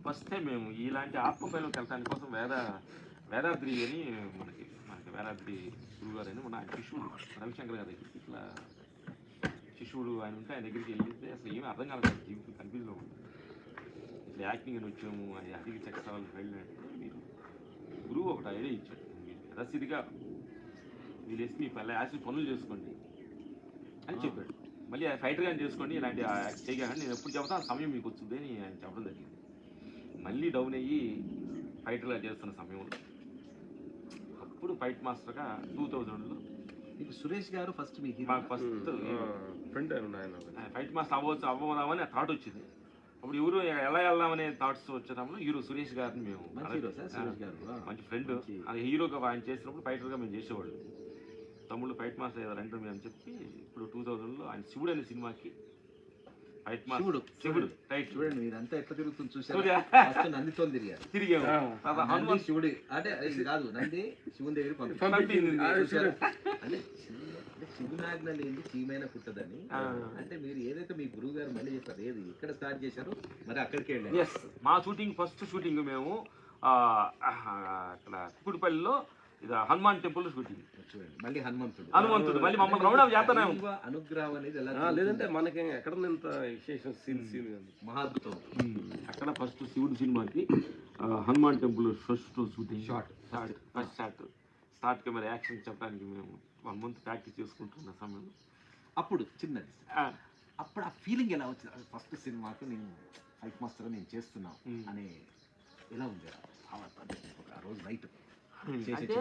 [SPEAKER 3] ఫస్ట్ టైం మేము ఇలాంటి ఆత్మపైలోకి వెళ్ళడానికి కోసం వేదాద్రి అని మనకి వేదాద్రి గురువు గారు అని మన శిష్యుడు రవిశంకర్ గారి దగ్గరికి ఇట్లా శిష్యుడు ఆయన ఉంటే ఆయన దగ్గరికి వెళ్తే అసలు ఏమీ అర్థం కాలేదు, జీవితం కన్ఫ్యూజ్లో ఉంది. ఇట్లా యాక్టింగ్ అని వచ్చాము, అది అడిగి సక్సెస్ అవ్వాలి వెళ్ళినట్టు మీరు గురువు ఒకటి ఐడియా ఇచ్చాడు. మీరు యథాస్థితిగా వీలేసి మీ పనులు చేసుకోండి అని చెప్పాడు. మళ్ళీ ఫైటర్ గాని చేసుకోండి, ఇలాంటి చేయగానే నేను ఎప్పుడు చెబుతా సమయం మీకు వచ్చింది అని ఆయన చెప్పడం జరిగింది. మళ్ళీ డౌన్ అయ్యి ఫైటర్గా చేస్తున్న సమయంలో అప్పుడు ఫైట్ మాస్టర్గా 2000లో
[SPEAKER 1] మీకు సురేష్ గారు ఫస్ట్
[SPEAKER 3] మాకు ఫస్ట్
[SPEAKER 2] ఫ్రెండ్
[SPEAKER 3] ఫైట్ మాస్టర్ అవ్వదామని థాట్ వచ్చింది. అప్పుడు ఎవరు ఎలా వెళ్దామనే థాట్స్ వచ్చేటప్పుడు హీరో సురేష్ గారిని మేము మంచి ఫ్రెండ్, అది హీరోగా ఆయన చేసినప్పుడు ఫైటర్గా మేము చేసేవాళ్ళు. తమ్ముళ్ళు ఫైట్ మాస్టర్ ఏదో రండి అని చెప్పి ఇప్పుడు 2000లో ఆయన శివుడు అనే సినిమాకి ఫైట్ మాస్టర్ శివుడు రైట్.
[SPEAKER 1] చూడండి మీరంతా ఎట్లా తిరుగుతుంది చూసారు, నందితో
[SPEAKER 3] తిరిగాము.
[SPEAKER 1] శివుడు అంటే కాదు, నంది శివుని దగ్గర అంటే శివునాజ్ఞ లేని చీమైన పుట్టదని. అంటే మీరు ఏదైతే మీ గురువు గారు మళ్ళీ చెప్పారు, ఏది ఎక్కడ స్టార్ట్ చేశారు మరి అక్కడికి వెళ్ళారు.
[SPEAKER 3] మా షూటింగ్ ఫస్ట్ షూటింగ్ మేము అక్కడ కుకుడిపల్లిలో ఇది హనుమాన్ టెంపుల్ షూటింగ్.
[SPEAKER 1] చూడండి మళ్ళీ హనుమంతుడు
[SPEAKER 3] మళ్ళీ మమ్మల్ని రౌండ్ అప్ చేస్తానే
[SPEAKER 1] దైవ అనుగ్రహం అనేది ఎలా
[SPEAKER 2] లేదంటే మనకి ఎక్కడ ఇంత విశేషం సీన్
[SPEAKER 1] మహాద్భుతం.
[SPEAKER 3] అక్కడ ఫస్ట్ శివుడు సినిమాకి Hanuman temple first shooting first start camera action చెప్పడానికి మేము 1 month ప్రాక్టీస్ చేసుకుంటున్న సమయంలో
[SPEAKER 1] అప్పుడు చిన్నది అప్పుడు ఆ ఫీలింగ్ ఎలా వచ్చింది? ఫస్ట్ సినిమాకు నేను ఫైట్ మాస్టర్ నేను చేస్తున్నాను అనే ఎలా ఉంది ఆ రోజు నైట్
[SPEAKER 3] అంటే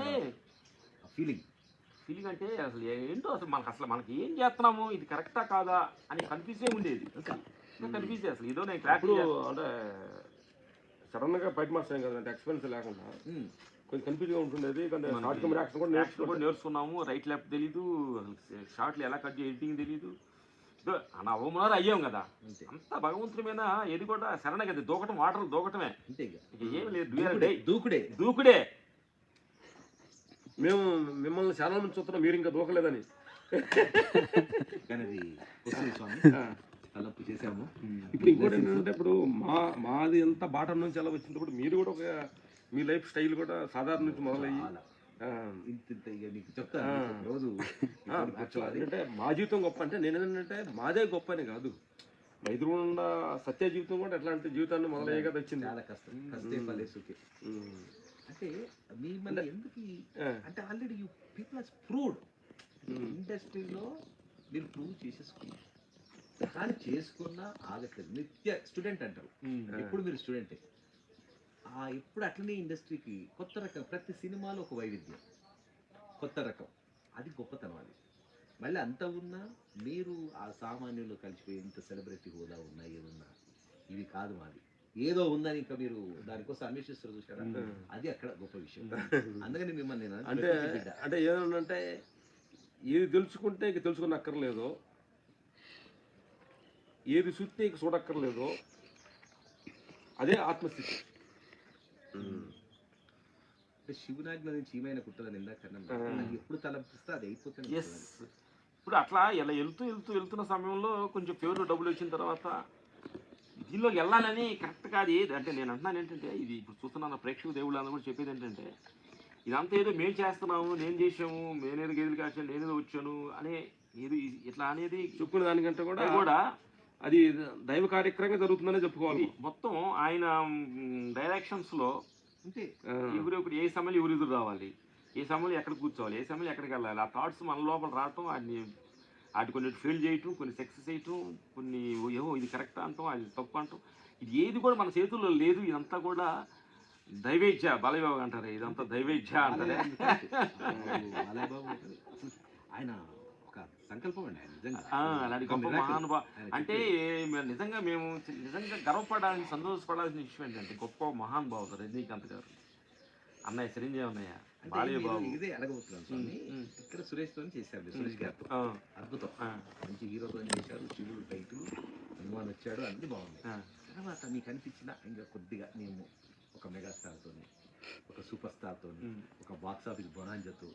[SPEAKER 1] ఫీలింగ్
[SPEAKER 3] అంటే అసలు ఏంటో మనకి ఏం చేస్తున్నాము, ఇది కరెక్టా కాదా అని కన్ఫ్యూజే ఉండేది. కన్ఫ్యూజ్ అసలు ఇదో నేను
[SPEAKER 2] ఇప్పుడు అంటే సడన్ గా ఫైట్ మాస్టర్ కదంటే ఎక్స్పీరియన్స్ లేకుండా కొంచెం కన్ఫ్యూజ్గా ఉంటుండేది. యాక్షన్ కూడా
[SPEAKER 3] నేర్చుకున్నాము. రైట్ లెఫ్ట్ తెలీదు, షార్ట్లు ఎలా కట్ చేసి ఎడిటింగ్ తెలీదు. అవమానాలు అయ్యాం కదా, అంతా భగవంతుడి మీద. ఏది కూడా సరైన కదా, దూకటం వాటర్ దూకటమే, ఏమి లేదు. దూకుడే.
[SPEAKER 2] మేము మిమ్మల్ని చాలా మంది చూస్తున్నాం, మీరు ఇంకా దూకలేదని.
[SPEAKER 1] చేసాము.
[SPEAKER 2] ఇప్పుడు ఇంకోటి ఏంటంటే ఇప్పుడు మాది ఎంత బాటం నుంచి ఎలా వచ్చింది, ఇప్పుడు మీరు కూడా ఒక మీ లైఫ్ స్టైల్ కూడా సాధారణ నుంచి మొదలయ్యి
[SPEAKER 1] రోజు
[SPEAKER 2] అంటే మా జీవితం గొప్ప అంటే నేను ఏంటంటే మాదే గొప్ప అని కాదు, ఎదురున్న సత్య జీవితం కూడా ఎట్లాంటి జీవితాన్ని మొదలయ్యేగా వచ్చింది.
[SPEAKER 1] చాలా కష్టం అంటే మిమ్మల్ని ఎందుకు అంటే already you people has proved ఇండస్ట్రీలో మీరు ప్రూవ్ చేసేసుకున్నారు. కానీ చేసుకున్నా ఆగట్లేదు. నిత్య స్టూడెంట్ అంటారు, ఎప్పుడు మీరు స్టూడెంటే. ఎప్పుడు అట్లనే ఇండస్ట్రీకి కొత్త రకం, ప్రతి సినిమాలో ఒక వైవిధ్యం, కొత్త రకం, అది గొప్పతనం. అది మళ్ళీ అంత ఉన్నా మీరు ఆ సామాన్యులు కలిసిపోయి ఇంత సెలబ్రిటీ హోదా ఉన్నా ఏదున్నా ఇవి కాదు మాది, ఏదో ఉందని ఇంకా మీరు దానికోసం అన్వేషిస్తారు చూసారా, అది అక్కడ గొప్ప విషయం. అందుకని మిమ్మల్ని
[SPEAKER 2] అంటే ఏమంటే ఏది తెలుసుకుంటే ఇక తెలుసుకున్నక్కర్లేదో, ఏది చూస్తే ఇక చూడక్కర్లేదో, అదే ఆత్మస్థితి.
[SPEAKER 1] అంటే శివునాజ్ఞ నుంచి ఏమైనా కుట్టదని ఇందాకన్నా ఎప్పుడు తలపిస్తే అది అయిపోతుంది.
[SPEAKER 3] ఇప్పుడు అట్లా ఇలా వెళ్తున్న సమయంలో కొంచెం ఫేవర్ డబ్బులు వచ్చిన తర్వాత దీనిలోకి వెళ్ళాలని కరెక్ట్ కాదు. ఏది అంటే నేను అంటున్నాను ఏంటంటే, ఇది ఇప్పుడు చూస్తున్నాను ప్రేక్షక దేవుళ్ళు అందరూ కూడా చెప్పేది ఏంటంటే, ఇదంతా ఏదో మేము చేస్తున్నాము, నేను చేసాము, నేనేదో గేదెలు కాసాను, నేనేదో వచ్చాను అనే ఏది ఇట్లా అనేది
[SPEAKER 2] చెప్పుకునే దానికంటే కూడా అది దైవ కార్యక్రమంగా జరుగుతుందనే చెప్పుకోవాలి.
[SPEAKER 3] మొత్తం ఆయన డైరెక్షన్స్లో అంటే ఇప్పుడు ఏ సమయంలో ఎవరు ఎదురు రావాలి, ఏ సమయంలో ఎక్కడ కూర్చోవాలి, ఏ సమయంలో ఎక్కడికి వెళ్ళాలి, ఆ థాట్స్ మన లోపల రావటం, వాటి కొన్ని ఫెయిల్ చేయటం, కొన్ని సక్సెస్ చేయటం, కొన్ని ఏమో ఇది కరెక్ట్ అంటాం, అది తప్పు అంటాం. ఇది ఏది కూడా మన చేతుల్లో లేదు. ఇదంతా కూడా దైవేచ్ఛ. బాలయ్యబాబు అంటారు ఇదంతా దైవేచ్ఛ అంటారే.
[SPEAKER 1] ఆయన ఒక సంకల్పం అండి, నిజంగా
[SPEAKER 3] అలాంటి గొప్ప మహానుభావ. అంటే నిజంగా మేము నిజంగా గర్వపడాల్సిన, సంతోషపడాల్సిన విషయం ఏంటంటే, గొప్ప మహానుభావుడు రజనీకాంత్ గారు, అన్నయ్య చిరంజీవి అన్నయ్య, బాలయ్యబాబు.
[SPEAKER 1] ఇదే అడగబోతున్నాను స్వామి. ఇక్కడ సురేష్ తో చేశారు, సురేష్ గారితో అద్భుతం, మంచి హీరోతో చేశారు. శివుడు టైటిల్, హనుమాన్ వచ్చాడు, అన్ని బాగుంది. తర్వాత మీకు అనిపించిన ఇంకా కొద్దిగా మేము ఒక మెగాస్టార్తో, ఒక సూపర్ స్టార్తో, ఒక బాక్స్ ఆఫీస్ బొనాంజతో,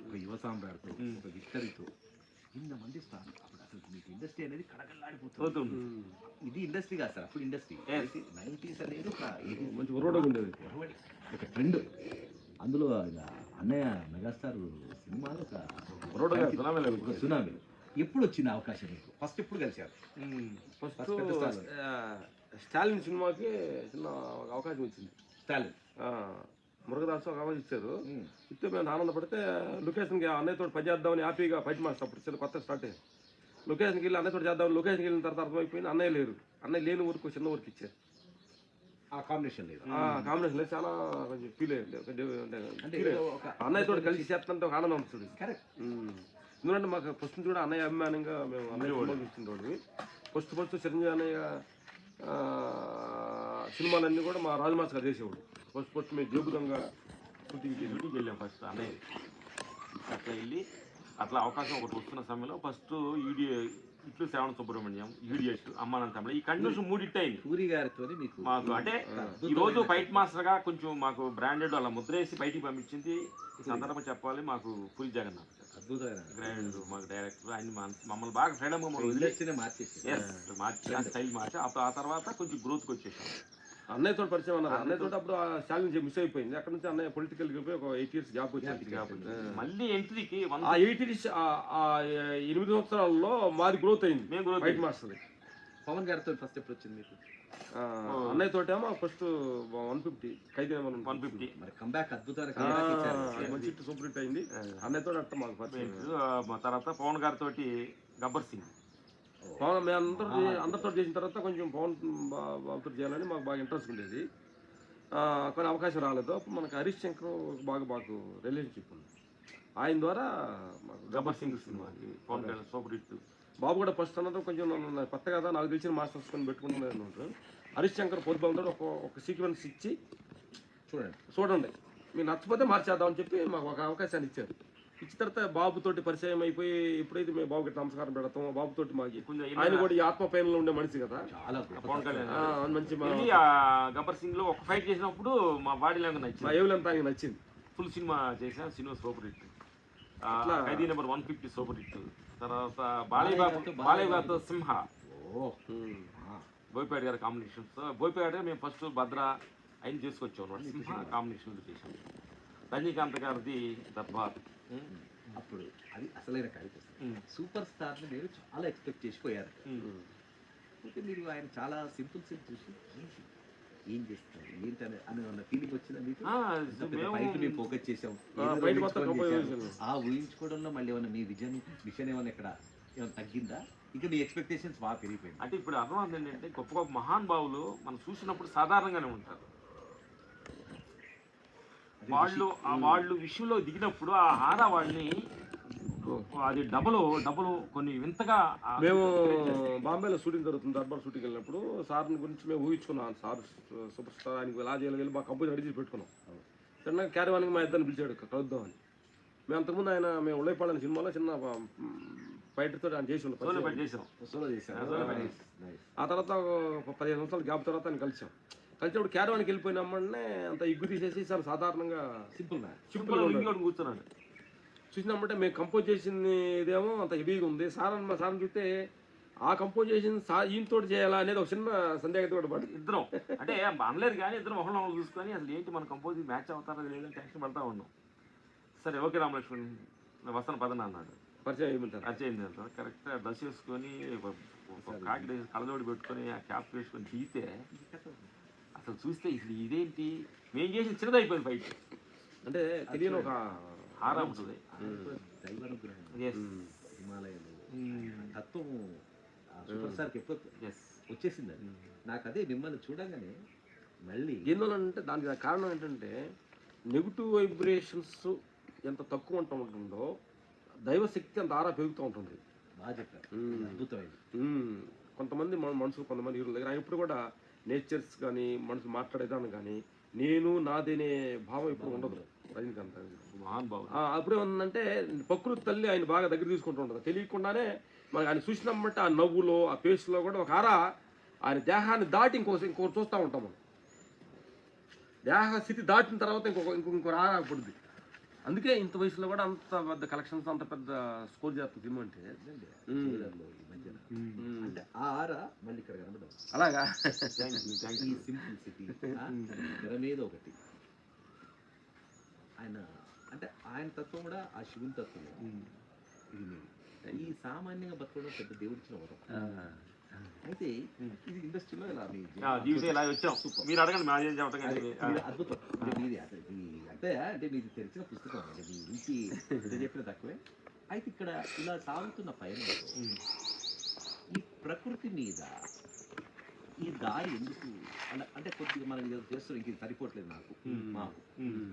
[SPEAKER 1] ఒక యువ సామ్రాట్తో, ఒక విక్టరీతో, ఇంతమంది స్టార్, అప్పుడు అసలు మీకు ఇండస్ట్రీ అనేది కడగల్లాడిపోతుంది. ఇది ఇండస్ట్రీ కాదు సార్, అప్పుడు ఇండస్ట్రీ 90s అనేది ఒక ట్రెండ్. అందులో అన్నయ్య మెగాస్టార్ సినిమాలో ఒక సునామీ. ఎప్పుడు వచ్చిన అవకాశం మీకు? ఫస్ట్ ఎప్పుడు కలిసారు?
[SPEAKER 2] స్టాలిన్ సినిమాకి చిన్న అవకాశం వచ్చింది.
[SPEAKER 1] స్టాలిన్
[SPEAKER 2] మురుగదాసు ఒక అవకాశం ఇచ్చారు. ఇస్తే మేము ఆనందపడితే లొకేషన్కి అన్నయ్యతో పనిచేద్దామని హ్యాపీగా ఫైట్ మాస్టర్ అప్పుడు చిన్న కొత్త స్టార్ట్ అయ్యింది. లొకేషన్కి వెళ్ళి అన్నయ్యతో చేద్దామని లొకేషన్కి వెళ్ళిన తర్వాత అర్థమైపోయింది అన్నయ్య లేరు. అన్నయ్య లేని ఊరికి చిన్న ఊరికి ఇచ్చారు.
[SPEAKER 1] ఆ కాంబినేషన్ లేదు,
[SPEAKER 2] కాంబినేషన్ లేదు, చాలా కొంచెం ఫీల్ అయ్యింది. అన్నయ్యతో కలిసి చేస్తుంటే ఒక ఆనందం వస్తుంది.
[SPEAKER 1] కరెక్ట్.
[SPEAKER 2] ఎందుకంటే మాకు ఫస్ట్ నుంచి కూడా అన్నయ్య అభిమానంగా మేము అన్నయ్య చూస్తుండే. ఫస్ట్ చిరంజీవి అన్నయ్య సినిమాలన్నీ కూడా మా రాజమాస్ గారు చేసేవాడు. ఫస్ట్ మేము జోబుదంగా
[SPEAKER 3] షూటింగ్కి వెళ్ళాం. ఫస్ట్ అన్నయ్య అట్లా వెళ్ళి అట్లా అవకాశం ఒకటి వస్తున్న సమయంలో ఫస్ట్ ఇట్లు శ్రావణ సుబ్రహ్మణ్యం, ఈడియట్, అమ్మానంత తమిళ, ఈ కంటిన్యూషన్ మూడిట్టయింది
[SPEAKER 1] పూరి గారితో
[SPEAKER 3] మాకు. అంటే ఈరోజు ఫైట్ మాస్టర్గా కొంచెం మాకు బ్రాండెడ్ అలా ముద్రేసి బయటికి పంపించింది. ఈ సందర్భం చెప్పాలి, మాకు పూరి జగన్నాథ్
[SPEAKER 1] అద్భుతమైన
[SPEAKER 3] గ్రాండ్ మాకు డైరెక్టర్. ఆయన మమ్మల్ని బాగా ఫ్రీడమ్గా మార్చి స్టైల్ మార్చి ఆ తర్వాత కొంచెం గ్రోత్కి వచ్చేసాం.
[SPEAKER 2] అన్నయ్యతో పరిచయం అన్నారు. అన్నయ్యతో అప్పుడు ఆ శాలరీ మిస్ అయిపోయింది. అక్కడ నుంచి అన్నయ్య పొలిటికల్ వెళ్ళిపోయి ఒక 8 years గ్యాప్ వచ్చింది.
[SPEAKER 3] మళ్ళీ ఎంట్రీకి
[SPEAKER 2] ఆ 8 years 8 సంవత్సరాల్లో మాది గ్రోత్ అయింది.
[SPEAKER 3] మేము growth
[SPEAKER 2] ఫైట్ మాస్టర్
[SPEAKER 1] పవన్ గారితో ఫస్ట్ ఎప్పుడు వచ్చింది మీకు?
[SPEAKER 2] అన్నయ్య తోటేమో ఫస్ట్ 150 ఖైదీ
[SPEAKER 3] 150
[SPEAKER 1] మరి కంబ్యాక్ అద్భుతమైన comeback ఇచ్చారు.
[SPEAKER 2] మంచి హిట్ సూపర్ హిట్ అయింది. అన్నయ్యతో అట్ట మాకు పరిచయం.
[SPEAKER 3] తర్వాత పవన్ గారితో గబ్బర్ సింగ్.
[SPEAKER 2] పవన్ మేము అందరితో చేసిన తర్వాత కొంచెం పవన్ బాబుతో చేయాలని మాకు బాగా ఇంట్రెస్ట్ ఉండేది. కొన్ని అవకాశం రాలేదు. అప్పుడు మనకు హరీష్ శంకర్ మాకు రిలేషన్షిప్ ఉంది. ఆయన ద్వారా మాకు
[SPEAKER 3] గబ్బర్ సింగ్ సినిమా పవన్ గారు సూపర్ హిట్.
[SPEAKER 2] బాబు కూడా ఫస్ట్ అన్నది కొంచెం కొత్త కదా, నాకు తెలిసిన మాస్టర్స్ కొని పెట్టుకుంటున్నాను ఉంటారు. హరీష్ శంకర్ పొద్దుబాబుతో ఒక సీక్వెన్స్ ఇచ్చి చూడండి మీకు నచ్చపోతే మార్చేద్దామని చెప్పి మాకు ఒక అవకాశాన్ని ఇచ్చారు. ఇచ్చిన తర్వాత బాబుతోటి పరిచయం అయిపోయి ఎప్పుడైతే మేము బాబుకి నమస్కారం పెడతాం, బాబుతోటి మాకు ఆయన కూడా ఈ ఆత్మ పైనలో ఉండే మనిషి కదా,
[SPEAKER 3] పవన్ కళ్యాణ్
[SPEAKER 2] మంచి
[SPEAKER 3] గబ్బర్ సింగ్ లో ఒక ఫైట్ చేసినప్పుడు మా బాడీ లాంగ్ నచ్చింది,
[SPEAKER 2] మా ఏవులంతా ఆయనకి నచ్చింది.
[SPEAKER 3] ఫుల్ సినిమా చేసిన సినిమా సూపర్ హిట్. ఖైదీ నెంబర్ 150 సూపర్ హిట్. తర్వాత బాలయ్య గారితో సింహ, బోయపాటి గారి కాంబినేషన్స్. బోయపాటి గారు మేము ఫస్ట్ భద్ర అయిన చేసుకొచ్చాం అన్నమాట. సింహ కాంబినేషన్లో చేసాం. రజనీకాంత్ గారిది దర్బార్.
[SPEAKER 1] అప్పుడు అది అసలైన కార్యక్రమం. సూపర్ స్టార్ ని మీరు చాలా ఎక్స్పెక్ట్ చేసిపోయారు. అయితే మీరు ఆయన చాలా సింపుల్ చూసి ఏం చేస్తారు ఏంటని అన్న ఫీలింగ్ వచ్చిందా మీకు? బయట మేము ఫోకస్ చేసాం, ఆ ఊహించుకోవడంలో మళ్ళీ ఏమన్నా మీ విజన్ ఏమన్నా ఇక్కడ ఏమైనా తగ్గిందా? ఇక మీ ఎక్స్పెక్టేషన్స్ బాగా పెరిగిపోయింది.
[SPEAKER 3] అంటే ఇప్పుడు అర్థం ఏంటంటే గొప్ప గొప్ప మహానుభావులు మనం చూసినప్పుడు సాధారణంగానే ఉంటారు. వాళ్ళు విషయంలో దిగినప్పుడు ఆ హారా వాళ్ళని అది డబుల్ కొన్ని వింతగా.
[SPEAKER 2] మేము బాంబేలో షూటింగ్ జరుగుతుంది, దర్బార్ షూటింగ్ వెళ్ళినప్పుడు సార్ని గురించి మేము ఊహించుకున్నాం. సార్ సూపర్ స్టార్, ఆయనకి ఎలా చేయాలి మా కంపోజ్ రెడీ చేసి పెట్టుకున్నాం. చిన్న క్యారీవాన్కి మా ఇద్దరిని పిలిచాడు కలుద్దామని. మేము అంతకుముందు మేము ఉళ్ళైపాడని సినిమాలో చిన్న ఫైటర్తో ఆయన చేసి ఉన్నాం. ఆ తర్వాత 15 సంవత్సరాలు గ్యాప్ తర్వాత ఆయన కలిసినప్పుడు క్యారీవాన్కి వెళ్ళిపోయినామనే అంత ఇగ్గు తీసేసి చాలా సాధారణంగా సింపుల్గా
[SPEAKER 3] కూర్చున్నాడు.
[SPEAKER 2] చూసినామంటే మేము కంపోజ్ చేసింది ఇదేమో అంత హెవీగా ఉంది. సార్ చూస్తే ఆ కంపోజ్ చేసింది ఈయనతో చేయాలా అనేది ఒక చిన్న సందేహం కూడా పడింది.
[SPEAKER 3] ఇద్దరం అంటే అనలేదు కానీ ఇద్దరం ఒకళ్ళు చూసుకొని అసలు ఏంటి మన కంపోజ్ మ్యాచ్ అవుతారో లేదని టెన్షన్ పడతా ఉన్నాం. సరే ఓకే రామలక్ష్మణ్ వస్తాను పదన అన్నాడు.
[SPEAKER 2] పరిచయం ఏమంటారు?
[SPEAKER 3] పరిచయం అంటారు. కరెక్ట్గా డ్రెస్ వేసుకొని కాకి కళ్ళజోడి పెట్టుకొని ఆ క్యాప్ వేసుకొని దిగితే అసలు చూస్తే ఇది ఇదేంటి మేము చేసిన చిన్నదైపోయింది ఫైట్.
[SPEAKER 2] అంటే తెలియని ఒక
[SPEAKER 3] హారా ఉంటుంది.
[SPEAKER 1] తత్వం సూపర్ స్టార్కి ఎప్పుడు వచ్చేసింది. నాకు అదే మిమ్మల్ని చూడగానే మళ్ళీ
[SPEAKER 2] ఎందువల్లంటే దానికి కారణం ఏంటంటే నెగిటివ్ వైబ్రేషన్స్ ఎంత తక్కువ ఉంటుందో దైవశక్తి అంత ఆరా పెరుగుతూ ఉంటుంది.
[SPEAKER 1] బాగా చెప్పారు, అద్భుతమైంది.
[SPEAKER 2] కొంతమంది మనుషులు కొంతమంది హీరోల దగ్గర ఆయన ఇప్పుడు కూడా నేచర్స్ కానీ మనుషులు మాట్లాడేదాన్ని కానీ నేను నాదేనే భావం ఇప్పుడు ఉండదు రజనీకాంత్. అప్పుడే ఉందంటే ప్రకృతి తల్లి ఆయన బాగా దగ్గర తీసుకుంటూ ఉంటుంది. తెలియకుండానే మనకి ఆయన చూసినామంటే ఆ నవ్వులో ఆ ఫేస్లో కూడా ఒక ఆరా ఆయన దేహాన్ని దాటి ఇంకోటి చూస్తూ ఉంటాం. మనం దేహ స్థితి దాటిన తర్వాత ఇంకో ఆరా పడుద్ది. అందుకే ఇంత వయసులో కూడా అంత పెద్ద కలెక్షన్స్ అంత పెద్ద స్కోర్ చేస్తుంది సినిమా అంటే.
[SPEAKER 1] అంటే ఆ ఆరా మళ్ళీ ఇక్కడ కనబడదు.
[SPEAKER 2] అలాగా
[SPEAKER 1] ఈ సింప్లిసిటీ తెర మీద ఒకటి ఆయన అంటే ఆయన తత్వం కూడా ఆ శివుని తత్వం. ఇది మీరు ఈ సామాన్యంగా బతకడం పెద్ద దేవుడిచ్చిన వరం. అయితే ఇది ఇండస్ట్రీలో ఇలా
[SPEAKER 3] జీవితం ఇలా వచ్చాం. మీరు అడగండి
[SPEAKER 1] అద్భుతం. అంటే మీరు తెరిచిన పుస్తకం అంటే మీ ఇంటి చెప్పిన తక్కువే. అయితే ఇక్కడ ఇలా సాగుతున్న పయనంలో ఈ ప్రకృతి మీద ఈ దారి ఎందుకు అలా అంటే కొద్దిగా మనం చేస్తున్నాం, ఇంక సరిపోవట్లేదు మాకు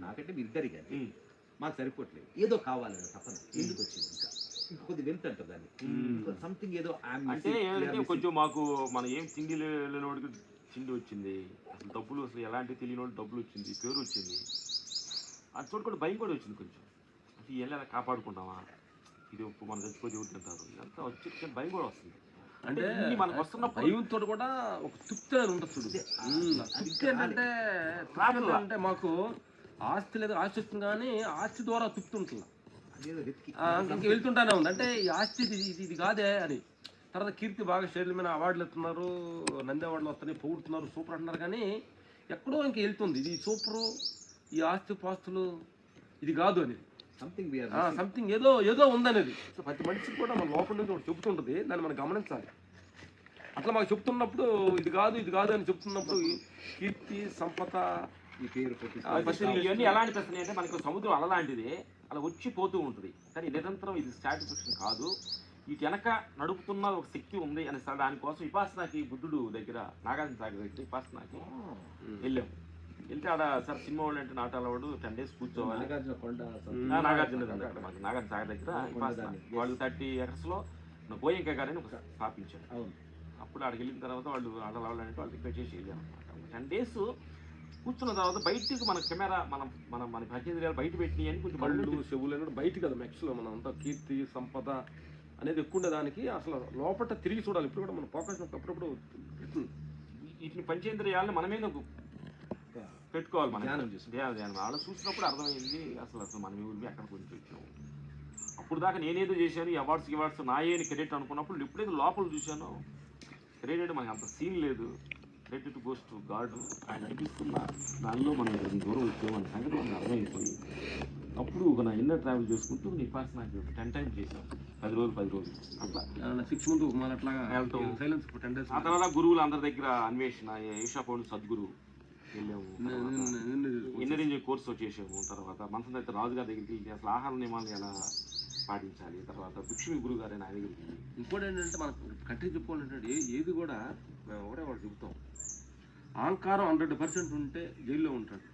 [SPEAKER 1] నాకంటే మీరు ఇద్దరి కానీ మాకు సరిపోవట్లేదు, ఏదో కావాలని తప్పన ఎందుకు వచ్చింది ఇంకా కొద్ది వెళ్తుంటారు దాన్ని సంథింగ్ ఏదో
[SPEAKER 3] అంటే కొంచెం మాకు మనం ఏం తిండి లేనివాడికి తిండి వచ్చింది, అసలు డబ్బులు అసలు ఎలాంటి తెలియని వాడికి డబ్బులు వచ్చింది, పేరు వచ్చింది. అది చూడ కూడా భయం కూడా వచ్చింది కొంచెం. అసలు ఎలా కాపాడుకుంటామా, ఇది మనం చచ్చిపోతే ఎవరు తింటారు, ఇదంతా వచ్చి భయం కూడా వస్తుంది.
[SPEAKER 2] అంటే
[SPEAKER 3] మనకు వస్తున్న
[SPEAKER 2] భయంతో కూడా ఒక తృప్తి అని ఉంటుంది. తృప్తి ఏంటంటే ట్రావెల్ అంటే మాకు ఆస్తి లేదు, ఆస్తి వస్తుంది కానీ ఆస్తి ద్వారా తృప్తి ఉంటుంది. ఇంక వెళ్తుంటానే ఉంది అంటే ఈ ఆస్తి ఇది కాదే అని. తర్వాత కీర్తి బాగా స్టేజ్ల మీద అవార్డులు ఇస్తున్నారు, నంది అవార్డులు వస్తున్నాయి, పొగుడుతున్నారు, సూపర్ అంటున్నారు. కానీ ఎక్కడో ఇంక వెళ్తుంది. ఇది సూపరు, ఈ ఆస్తి పాస్తులు ఇది కాదు అనేది సంథింగ్ ఏదో ఏదో ఉందనేది. సో ప్రతి మనిషికి కూడా మన లోపల నుంచి ఒకటి చెబుతుంటుంది, దాన్ని మనం గమనించాలి. అట్లా మాకు చెప్తున్నప్పుడు ఇది కాదు అని చెప్తున్నప్పుడు కీర్తి సంపద
[SPEAKER 1] ఈ పేరు
[SPEAKER 3] ఇవన్నీ ఎలా అనిపిస్తున్నాయి అంటే మనకు సముద్రం అలలాంటిది, అలా వచ్చి పోతూ ఉంటుంది. కానీ నిరంతరం ఇది సాటిస్ఫాక్షన్ కాదు, వీటి వెనక నడుపుతున్న ఒక శక్తి ఉంది అని దానికోసం విపాసనాకి బుద్ధుడు దగ్గర నాగార్జున సాగర్ దగ్గర విపాసనాకి వెళ్ళాం. వెళ్తే ఆడ సార్ సినిమా వాళ్ళు అంటే నాటాల వాడు 10 days కూర్చోవాలి. నాగార్జున అక్కడ మాకు నాగార్జున సాగర్ దగ్గర విపాసన వాళ్ళు 30 acres లో గోయంక గారని ఒక స్థాపించారు. అప్పుడు అక్కడికి వెళ్ళిన తర్వాత వాళ్ళు ఆడలాలంటే వాళ్ళు రిక్వెస్ట్ చేసి వెళ్ళాం అనమాట. 10 days కూర్చున్న తర్వాత బయటికి మన కెమెరా మన భజేంద్రియాలు బయట పెట్టినాయి అని కొంచెం
[SPEAKER 2] కళ్ళు చెవులు బయట కదా మెక్స్లో మనం అంతా కీర్తి సంపద అనేది ఎక్కువ ఉండేదానికి అసలు లోపల తిరిగి చూడాలి. ఇప్పుడు కూడా మన ఫోకస్ అప్పుడప్పుడు
[SPEAKER 3] వీటిని పంచేంద్రియాలను మనమే పెట్టుకోవాలి. మన ధ్యానం వాళ్ళు చూసినప్పుడు అర్థమైంది అసలు మనం ఊరికి ఎక్కడ గురించి వచ్చాము. అప్పుడు దాకా నేనేదో చేశాను, ఈ అవార్డ్స్ నాయే అని క్రెడిట్ అనుకున్నప్పుడు ఎప్పుడైతే లోపల చూశానో క్రెడిట్ మనకి అంత సీన్ లేదు. క్రెడిట్ గోస్ టు గాడ్ ఆయన అనిపిస్తున్న దానిలో మనం దూరం వచ్చాము మన సంగతి మనకు అర్థమైపోయి అప్పుడు నా ఇన్నర్ ట్రావెల్ చేసుకుంటూ విపాసనాకి 10 times చేశాం. 10 రోజులు అట్లా
[SPEAKER 2] 6 months మన అట్లాగా సైలెన్స్ 10 days.
[SPEAKER 3] ఆ తర్వాత గురువులు అందరి దగ్గర అన్వేషణ ఈషా పౌండ్ సద్గురు వెళ్ళాము, ఇంజనీరింగ్ కోర్సు చేసాము. తర్వాత మనసు అయితే రాజుగారి దగ్గరికి వెళ్ళి అసలు ఆహార నియమాలు ఎలా పాటించాలి. తర్వాత భిక్షుమి గురువు గారు ఆయన దగ్గరికి.
[SPEAKER 2] ఇంకోటి ఏంటంటే మనకు కంట్రీ చెప్పుకోవాలంటే ఏది కూడా మేము ఒకటే వాడు చెబుతాం, అహంకారం 100% ఉంటే జైల్లో ఉంటాడు.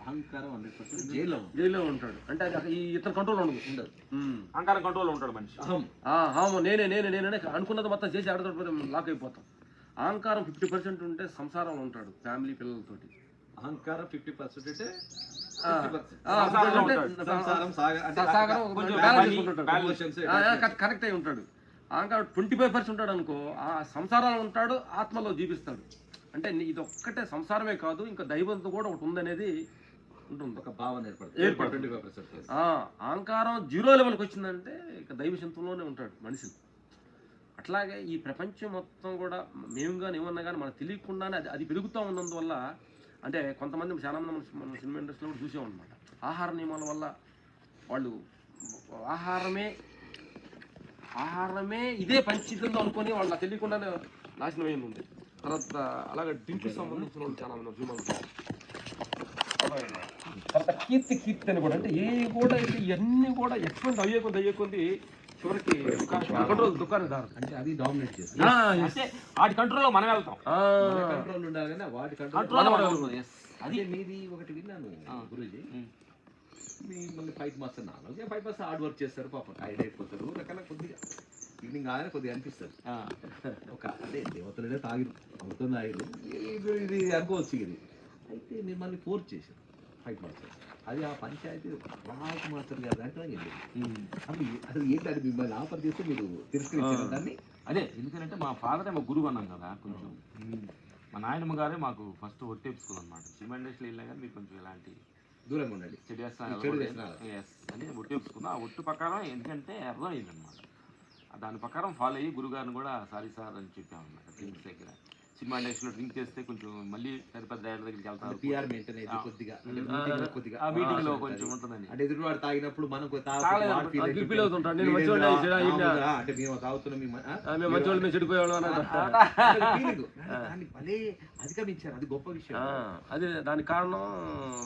[SPEAKER 1] అహంకారం 100%
[SPEAKER 2] జైల్లో ఉంటాడు. అంటే అది ఈ ఇతర కంట్రోల్ ఉండదు.
[SPEAKER 3] అహంకారం కంట్రోల్లో ఉంటాడు మనిషి.
[SPEAKER 2] నేనే అనుకున్నది మొత్తం చేసి ఆడతో లాక్ అయిపోతాం. అహంకారం 50% ఉంటే సంసారంలో ఉంటాడు, ఫ్యామిలీ పిల్లలతోటి.
[SPEAKER 1] అహంకారం 50% అంటే
[SPEAKER 2] కరెక్ట్ అయి ఉంటాడు. అహంకారం 25% ఉంటాడు అనుకో, ఆ సంసారాలు ఉంటాడు, ఆత్మలో జీవిస్తాడు. అంటే ఇది ఒక్కటే సంసారమే కాదు, ఇంకా దైవంతో కూడా ఒకటి ఉందనేది ఉంటుంది,
[SPEAKER 1] ఒక భావన ఏర్పడుతుంది.
[SPEAKER 2] అహంకారం 0 లెవెల్కి వచ్చిందంటే ఇక దైవ చింతనలోనే ఉంటాడు మనిషి. అట్లాగే ఈ ప్రపంచం మొత్తం కూడా మేము కానీ ఏమన్నా కానీ మనకు తెలియకుండానే అది పెరుగుతూ ఉన్నందువల్ల, అంటే కొంతమంది చాలా మంది మన సినిమా ఇండస్ట్రీలో కూడా చూసాం అనమాట. ఆహార నియమాల వల్ల వాళ్ళు ఆహారమే ఇదే పంచితంగా అనుకొని వాళ్ళు తెలియకుండానే నాశనం అయింది ఉంది. తర్వాత అలాగే డ్రింక్కి సంబంధించిన వాళ్ళు చాలా మంది సినిమాలు. తర్వాత కీర్తి అని కూడా, అంటే ఏ కూడా ఇవన్నీ కూడా ఎక్స్పెంట్ అయ్యేకొంది చివరికి దుకాణదారు
[SPEAKER 1] అంటే అది డామినేట్ చేస్తుంది.
[SPEAKER 3] వాటి కంట్రోల్లో మనం వెళ్తాం.
[SPEAKER 1] కంట్రోల్ ఉండాలి కానీ వాటి కంట్రోల్. అదే మీది ఒకటి విన్నాను గురూజీ, మిమ్మల్ని 5 months అన్నాను. 5 months హార్డ్ వర్క్ చేస్తారు, పాపం టైర్డ్ అయిపోతారు, రకాల కొద్దిగా ఈవినింగ్ కాగానే కొద్దిగా అనిపిస్తుంది. ఒక అంటే దేవతలనే తాగిరు, అమృతం తాగిరు, ఇది అనుకోవచ్చు. ఇది అయితే మిమ్మల్ని ఫోర్స్ చేశారు 5 months. అది ఆ పంచాయతీ రాజు మాస్టర్ గారు దాంట్లో అసలు ఏంటంటే మిమ్మల్ని ఆఫర్ చేస్తే మీరు తిరస్కరించారు దాన్ని.
[SPEAKER 3] అదే ఎందుకంటే మా ఫాదర్ ఏమో గురువు అన్నాం కదా, కొంచెం మా నాయనమ్మ గారే మాకు ఫస్ట్ ఒట్టేపుకోవాలి అనమాట. సినిమా ఇండస్ట్రీలో వెళ్ళినా కానీ మీకు కొంచెం ఇలాంటి
[SPEAKER 1] దూరంగా ఉండండి,
[SPEAKER 3] చెడు అని ఒట్టేపుకున్నా. ఆ ఒట్టు ప్రకారం ఎందుకంటే అర్థమైంది అనమాట. దాని ప్రకారం ఫాలో అయ్యి గురుగారిని కూడా సారీ సార్ అని చెప్పామన్నమాట. డ్రింక్స్ దగ్గర సినిమా ఇండస్ట్రీలో డ్రింక్ చేస్తే కొంచెం మళ్ళీ పెద్ద డైరెక్టర్ దగ్గరికి వెళ్తారు, మీటింగ్ లో కొంచెం ఉంటుందని.
[SPEAKER 1] అంటే ఎదురువాడు తాగినప్పుడు మనకు అధిగమించారు, అది గొప్ప విషయం.
[SPEAKER 2] అదే దానికి కారణం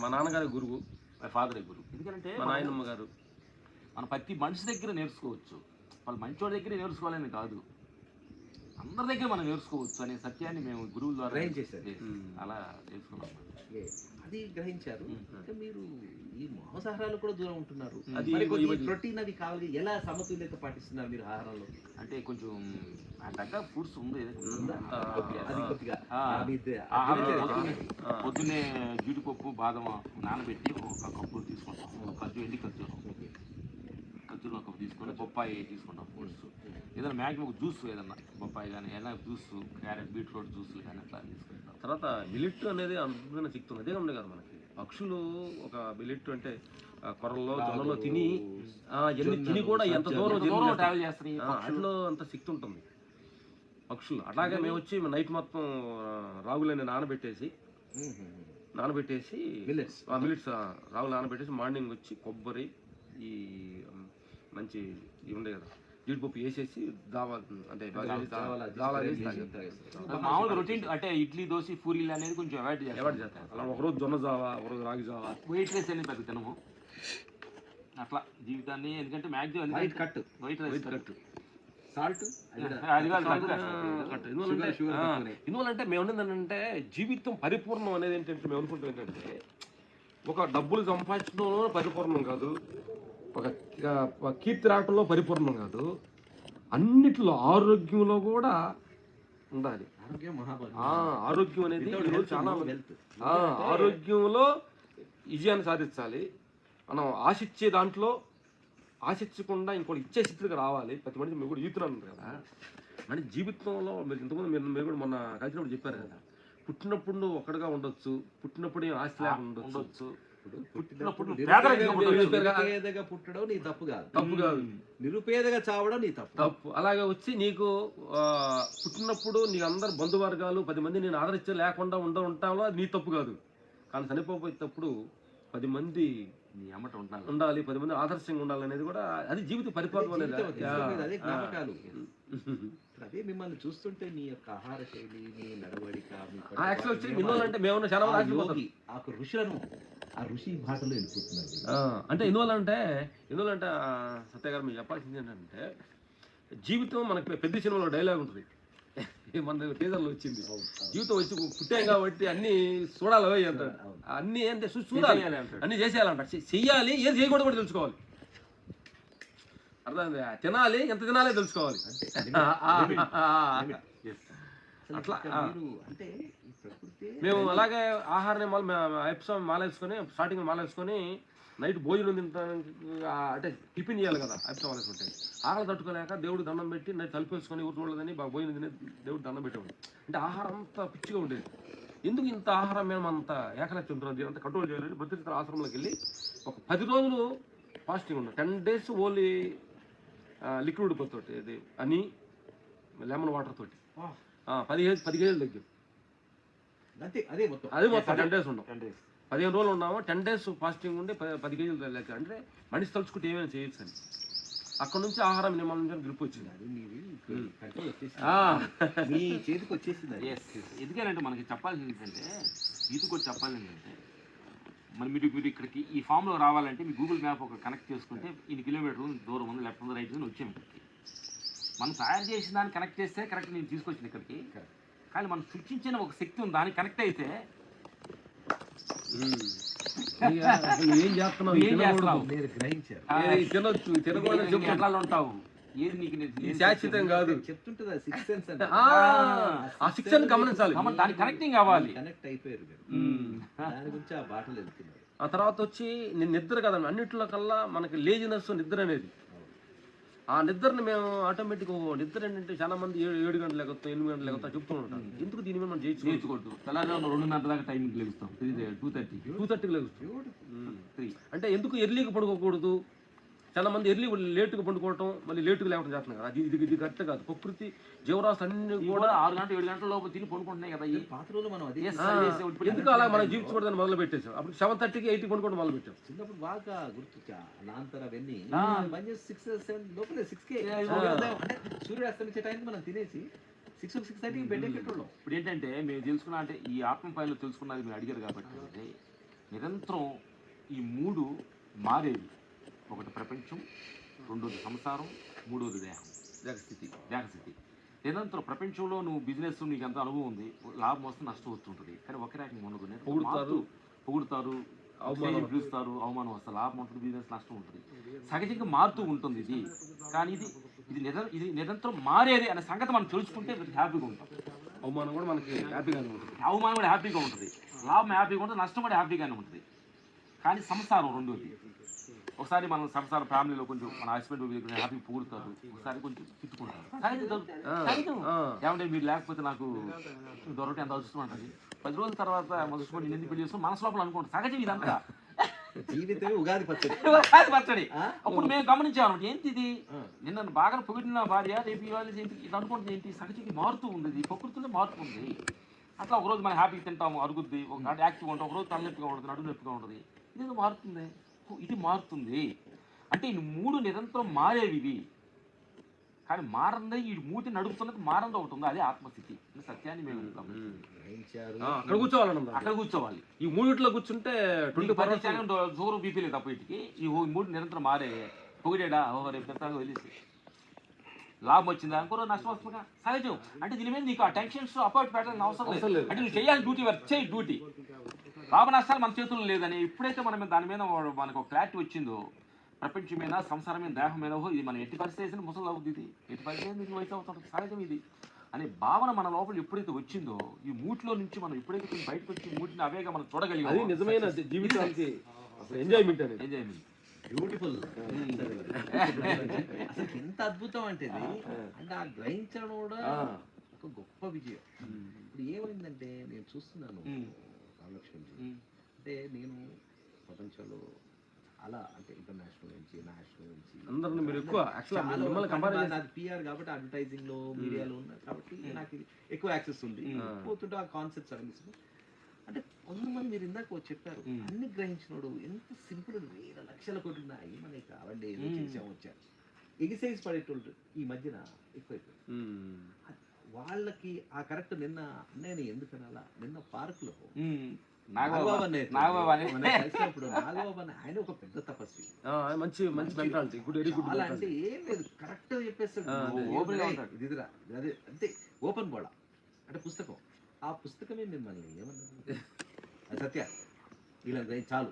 [SPEAKER 2] మా నాన్నగారి గురువు,
[SPEAKER 3] మా ఫాదర్ గురువు. ఎందుకంటే
[SPEAKER 2] మా నాయనమ్మ గారు.
[SPEAKER 3] మన ప్రతి మనిషి దగ్గర నేర్చుకోవచ్చు, వాళ్ళు మంచోడి దగ్గర నేర్చుకోవాలని కాదు, అందరి దగ్గర మనం నేర్చుకోవచ్చు అనే సత్యాన్ని మేము గురువుల ద్వారా అలా తెలుసుకున్నాం.
[SPEAKER 1] అది గ్రహించారు. మీరు ఈ మాంసాహారాలు కూడా దూరం ఉంటున్నారు, ప్రోటీన్ అవి కావాలి, ఎలా సమతుల్యత పాటిస్తున్నారు మీరు ఆహారంలో?
[SPEAKER 3] అంటే కొంచెం తగ్గ ఫుడ్స్ ఉంది. పొద్దున్నే జీడిపప్పు బాదం నానబెట్టి 1 కప్పు తీసుకుంటాం, ఎండి ఖర్జూరం ఒక కప్పు తీసుకొని, బొప్పాయి తీసుకుంటాం ఫ్రూట్స్, ఏదైనా మ్యాక్సిమం జ్యూస్, ఏదన్నా బొప్పాయి కానీ ఏదైనా జ్యూస్, క్యారెట్ బీట్రూట్ జ్యూస్లు కానీ అట్లా తీసుకుంటాం.
[SPEAKER 2] తర్వాత మిలిట్ అనేది అద్భుతమైన శక్తి ఉంది, అదే ఉంది కదా మనకి. పక్షులు ఒక మిలిట్ అంటే కొరల్లో జొన్నలో తిని కూడా ఎంత దూరం
[SPEAKER 3] ట్రావెల్ చేస్తాయి,
[SPEAKER 2] వాటిలో అంత శక్తి ఉంటుంది పక్షులు. అట్లాగే మేము వచ్చి నైట్ మొత్తం రాగులని నానబెట్టేసి
[SPEAKER 1] మిల్లెట్స్
[SPEAKER 2] మిల్లెట్స్ రాగులు నానబెట్టేసి మార్నింగ్ వచ్చి కొబ్బరి ఈ మంచి ఇవి ఉండే కదా జీడిపప్పు వేసేసి దావా అంటే
[SPEAKER 3] మామూలుగా రొటీన్ అంటే ఇడ్లీ దోశ పూరీలు అనేది కొంచెం అవాయిడ్
[SPEAKER 2] చేస్తాం. అలా ఒకరోజు జొన్న జావా, ఒకరోజు రాగి జావా.
[SPEAKER 3] వైట్ రైస్ అనేది పెద్ద తినము అట్లా జీవితాన్ని. ఎందుకంటే maximum
[SPEAKER 1] white cut
[SPEAKER 3] white rice
[SPEAKER 2] cut
[SPEAKER 1] salt
[SPEAKER 2] ఎందువల్లంటే మేము ఏంటంటే జీవితం పరిపూర్ణం అనేది ఏంటంటే మేము అనుకుంటాం ఏంటంటే ఒక డబ్బులు సంపాదించడంలో పరిపూర్ణం కాదు, ఒక కీర్తి రావటంలో పరిపూర్ణం కాదు, అన్నిట్లో ఆరోగ్యంలో కూడా ఉండాలి. ఆరోగ్యం అనేది చాలా ఆరోగ్యంలో విజయాన్ని సాధించాలి. మనం ఆశించే దాంట్లో ఆశించకుండా ఇంకోటి ఇచ్చే స్థితికి రావాలి. ప్రతి మనిషి మీరు కూడా ఈతున్నారు కదా, అంటే జీవితంలో మీరు ఇంతకుముందు మీరు కూడా మొన్న కలిసినప్పుడు చెప్పారు కదా, పుట్టినప్పుడు నువ్వు ఒక్కడిగా ఉండొచ్చు, పుట్టినప్పుడు ఏం ఆస్తి లేకుండా ఉండొచ్చు,
[SPEAKER 1] నిరుపేదగా పుట్టడం నీ తప్పు కాదు, నిరుపేదగా చావడం నీ తప్పు.
[SPEAKER 2] అలాగే వచ్చి నీకు పుట్టినప్పుడు నీకు అందరు బంధువర్గాలు 10 మంది నేను ఆదరించే లేకుండా ఉంటాలో నీ తప్పు కాదు. కానీ చనిపోయేటప్పుడు 10 మంది
[SPEAKER 3] నీ అమ్మట
[SPEAKER 2] ఉండాలి, 10 మంది ఆదర్శంగా ఉండాలి అనేది కూడా అది జీవిత పరిపక్వం అనేది.
[SPEAKER 1] అదే జ్ఞాపకాలు. అదే మిమ్మల్ని చూస్తుంటే నీ యొక్క ఆహార శైలి, నీ నడవడిక,
[SPEAKER 2] అంటే మేము చాలా
[SPEAKER 1] ఋషులను ఆ ఋషి భాషలో వెళ్ళిపోతున్నారు.
[SPEAKER 2] అంటే ఎందువల్లంటే సత్య గారు మీరు చెప్పాల్సింది ఏంటంటే జీవితం మనకి పెద్ద సినిమాలో డైలాగ్ ఉంటుంది, మన టీజర్లో వచ్చింది, జీవితం వచ్చి పుట్టాం కాబట్టి అన్ని చూడాలి అంటాడు. అన్ని అంటే చూడాలి, అన్ని చేసేయాలంట, చెయ్యాలి, ఏది చేయకూడదు కూడా తెలుసుకోవాలి. అర్థమైంది? తినాలి, ఎంత తినాలి తెలుసుకోవాలి. అట్లా మేము అలాగే ఆహారాన్ని మాల వేసుకొని స్టార్టింగ్ మాల వేసుకొని నైట్ భోజనం తింటానికి అంటే టిఫిన్ చేయాలి కదా, ఐప్సం మాల వేసుకుంటే ఆకలి తట్టుకోలేక దేవుడు దండం పెట్టి నైట్ తలుపేసుకొని ఊరు చూడలేదని బాగా భోజనం తిని దేవుడు దండం పెట్టేవాడు. అంటే ఆహారం అంతా పిచ్చిగా ఉండేది. ఎందుకు ఇంత ఆహారం మేము అంత ఏకలెత్తి ఉంటున్నాం, అంత కంట్రోల్ చేయాలని బుద్ధిత ఆశ్రమంలోకి వెళ్ళి ఒక 10 రోజులు ఫాస్టింగ్ ఉన్నాం. 10 days ఓన్లీ లిక్విడ్ తోటి, ఇది అని లెమన్ వాటర్ తోటి 10 కేజీలు తగ్గాం. అదే మొత్తం 10 days ఉన్నాం, 15 రోజులు ఉన్నాము. 10 days ఫాస్టింగ్ ఉండి 10 కేజీలు లెక్క. అంటే మనిషి తలుచుకుంటే ఏమైనా చేయొచ్చు అని అక్కడ నుంచి ఆహారం నియమాల నుంచి గ్రిప్ వచ్చింది.
[SPEAKER 1] చేతికి వచ్చేసింది.
[SPEAKER 3] ఎందుకంటే మనకి చెప్పాల్సింది ఏంటంటే ఈతుకొచ్చి చెప్పాలి ఏంటంటే మరి మీరు ఇక్కడికి ఈ ఫామ్లో రావాలంటే మీ గూగుల్ మ్యాప్ ఒక కనెక్ట్ చేసుకుంటే 8 కిలోమీటర్లు దూరం ఉంది, లెఫ్ట్ ఉంది, రైట్ ఉంది, వచ్చాము ఇక్కడికి. మనం తయారు చేసిన దాన్ని కనెక్ట్ చేస్తే కరెక్ట్ నేను తీసుకొచ్చింది ఇక్కడికి. కానీ మనం సృష్టించిన ఒక శక్తి ఉంది, దానికి కనెక్ట్ అయితే
[SPEAKER 2] ఏం చేస్తున్నావు,
[SPEAKER 3] ఎట్లా ఉంటావు, ఏది నీకు
[SPEAKER 2] శాశ్వతం కాదు
[SPEAKER 1] చెప్తుంటుంది.
[SPEAKER 2] ఆ శిక్షణ గమనించాలి,
[SPEAKER 3] దానికి కనెక్టింగ్ అవ్వాలి.
[SPEAKER 1] కనెక్ట్ అయిపోయారు దాని గురించి ఆ బాటలు వెళ్తున్నారు.
[SPEAKER 2] ఆ తర్వాత వచ్చి నేను నిద్ర కదా, అన్నింటిలో కల్లా మనకి లేజినెస్ నిద్ర అనేది. ఆ నిద్రని మేము ఆటోమేటిక్ నిద్ర ఏంటంటే చాలా మంది 7 గంటలు లేకపోతే 8 గంటలు లేకపోతే చెప్తూ ఉంటారు. ఎందుకు దీని మీద మనం
[SPEAKER 3] నేర్చుకోవద్దు. తెలంగాణ 2 గంటల దాకా టైంకి లేస్తాం, 2:30కి లేస్తాం.
[SPEAKER 2] అంటే ఎందుకు ఎర్లీగా పడుకోకూడదు? చాలా మంది ఎర్లీ లేటుగా పండుకోవటం, మళ్ళీ లేటుగా లేవడం చేస్తున్నాం కదా, ఇది కరెక్ట్ కాదు. ప్రకృతి జీవరాశి అన్ని కూడా
[SPEAKER 3] 6 గంటలు 7 గంటల లోపు తిని పడుకుంటున్నాయి కదా. ఈ
[SPEAKER 1] పాత రోజులు మనం
[SPEAKER 2] ఎందుకు అలా మనం జీవించకూడదని మొదలు పెట్టేసాం. అప్పుడు 7:30కి 8కి పడుకోవడం మొదలు పెట్టాం.
[SPEAKER 1] చిన్నప్పుడు బాగా గుర్తు నాంతర అవన్నీ 6, 7 లోపలే 6కే అంటే సూర్యుడు అస్తమించే టైంకి మనం తినేసి 6:30కి పెట్టేటోళ్ళం.
[SPEAKER 3] ఇప్పుడు ఏంటంటే మేము తెలుసుకున్నా అంటే ఈ ఆత్మపాయలు తెలుసుకున్నది మీరు అడిగారు కాబట్టి నిరంతరం ఈ 3 మారేవి. ఒకటి ప్రపంచం, 2వది సంసారం, 3వది దేహస్థితి. నిరంతరం ప్రపంచంలో నువ్వు బిజినెస్ నీకు ఎంత అనుభవం ఉంది, లాభం వస్తే నష్టం వస్తుంటుంది. కానీ ఒకే రకంగా ఉండదు, పొగుడుతారు, పిలుస్తారు, అవమానం వస్తుంది, లాభం ఉంటుంది, బిజినెస్ నష్టం ఉంటుంది. సహజంగా మారుతూ ఉంటుంది ఇది. కానీ ఇది నిరంతరం మారేది అనే సంగతి మనం తెలుసుకుంటే హ్యాపీగా ఉంటాం.
[SPEAKER 2] అవమానం కూడా మనకి హ్యాపీగానే ఉంటుంది,
[SPEAKER 3] లాభం హ్యాపీగా ఉంటుంది, నష్టం కూడా హ్యాపీగానే ఉంటుంది. కానీ సంసారం 2వది. ఒకసారి మనం సంసారం ఫ్యామిలీలో కొంచెం మన హస్బెండ్ హ్యాపీ పొగుడుతారు, ఒకసారి కొంచెం తిట్టుకుంటారు. ఏమంటే మీరు లేకపోతే నాకు దొరకటి ఎంత అదృష్టం అంటుంది. 10 రోజుల తర్వాత మొదటి నేను ఎందుకు పెళ్లి చేసుకుని మనసు లోపల అనుకుంటాం. సహజం ఇదంతా
[SPEAKER 1] జీవితమే ఉగాది
[SPEAKER 3] పచ్చడి. అప్పుడు మేము గమనించాము, ఏంటి ఇది నిన్న బాగా పొగిడిన భార్య రేపు ఇవాళ ఇది అనుకుంటుంది ఏంటి, సహజంగా మారుతూ ఉంది, ప్రకృతిలో మార్పు ఉంది. అట్లా ఒకరోజు మనం హ్యాపీగా తింటాము, అరుగుద్ది, ఒక యాక్టివ్గా ఉంటాం, ఒకరోజు తలనొప్పిగా ఉంటుంది, నడుము నొప్పిగా ఉంటుంది. ఇదేదో మారుతుంది, ఇది మారుతుంది. అంటే ఈ 3 నిరంతరం మారేవి ఇవి. కానీ మారందే ఈ 3 నడుపుతున్నది మారంది ఒకటి ఉంది, అదే ఆత్మస్థితి. సత్యాన్ని మేము
[SPEAKER 1] గ్రహించారు.
[SPEAKER 2] అక్కడ కూర్చోవాలన్నమాట.
[SPEAKER 3] అక్కడ కూర్చోవాలి.
[SPEAKER 2] ఈ మూడిట్లో కూర్చుంటే
[SPEAKER 3] 24 జోరు బీపీ లేదు తప్ప వీటికి. ఈ 3 నిరంతరం మారే. పొగిడా రేపు తింటాగా వదిలేసి లాభం వచ్చిందా అనుకో, నష్టం వస్తుందిగా, సహజం. అంటే దీని మీద నీకు ఆ టెన్షన్స్ అపార్ట్ పెట్టాలని అవసరం లేదు. అంటే నువ్వు చేయాలి డ్యూటీ, వర్క్ చేయి డ్యూటీ. లాభ నష్టాలు మన చేతుల్లో లేదని ఎప్పుడైతే మనం దాని మీద మనకు ఒక క్లారిటీ వచ్చిందో, ప్రపంచం మీద, సంసారం మీద, దేహం మీద, ఇది మనం ఎట్టి పరిస్థితి వేసిన ముసలు అవుతుంది, ఇది ఎట్టి పరిస్థితి దీనికి వయసు అవుతుంది, సహజం ఇది అనే భావన మన లోపల ఎప్పుడైతే వచ్చిందో, ఈ మూటిలో నుంచి మనం ఎప్పుడైతే కొంచెం బయటకు వచ్చి మూటిని అవేగా మనం చూడగలిగాం,
[SPEAKER 2] అది నిజమైన జీవితానికి ఎంజాయ్మెంట్ అనేది.
[SPEAKER 3] ఎంజాయ్మెంట్.
[SPEAKER 1] బ్యూటిఫుల్. అసలు ఎంత అద్భుతం అంటే ఇది. అంటే ఆ గ్రహించడం కూడా ఒక గొప్ప విజయం. ఇప్పుడు ఏమైందంటే నేను చూస్తున్నాను రామలక్ష్మణ్, అంటే నేను ప్రపంచంలో అలా అంటే ఇంటర్నేషనల్ నుంచి, నేషనల్ నుంచి
[SPEAKER 2] అందరిని మీరు ఎక్కువ
[SPEAKER 1] నాకు పిఆర్ కాబట్టి అడ్వర్టైజింగ్ లో, మీడియాలో ఉన్నా కాబట్టి నాకు ఇది ఎక్కువ యాక్సెస్ ఉంది. పోతుంటే ఆ కాన్సెప్ట్స్ అనిపిస్తుంది. అంటే కొంతమంది మీరు ఇందాక చెప్పారు, అన్ని గ్రహించినోడు ఎంత సింపుల్, వేల లక్షల కోట్లు ఉన్నాయి మనకి కావండి, ఏదో చేసాము వచ్చారు. ఎగిసైజ్ పడేటోళ్ళు ఈ మధ్యన ఎక్కువైపోయింది. వాళ్ళకి ఆ కరెక్ట్ నిన్న అన్నయ్య ఎందుకు అనాలా, నిన్న పార్క్ లో నాగబాబు కలిసినప్పుడు, నాగబాబు అన్న ఆయన ఒక పెద్ద తపస్వి,
[SPEAKER 2] మంచి మంచి మెంటాలిటీ, వెరీ గుడ్.
[SPEAKER 1] అలా అంటే ఏం లేదు, కరెక్ట్ చెప్పేస్తాడు. ఇదిరా అదే అంతే, ఓపెన్ బోర్డా అంటే పుస్తకం. ఆ పుస్తకమే మిమ్మల్ని ఏమన్నది, సత్య వీళ్ళ చాలు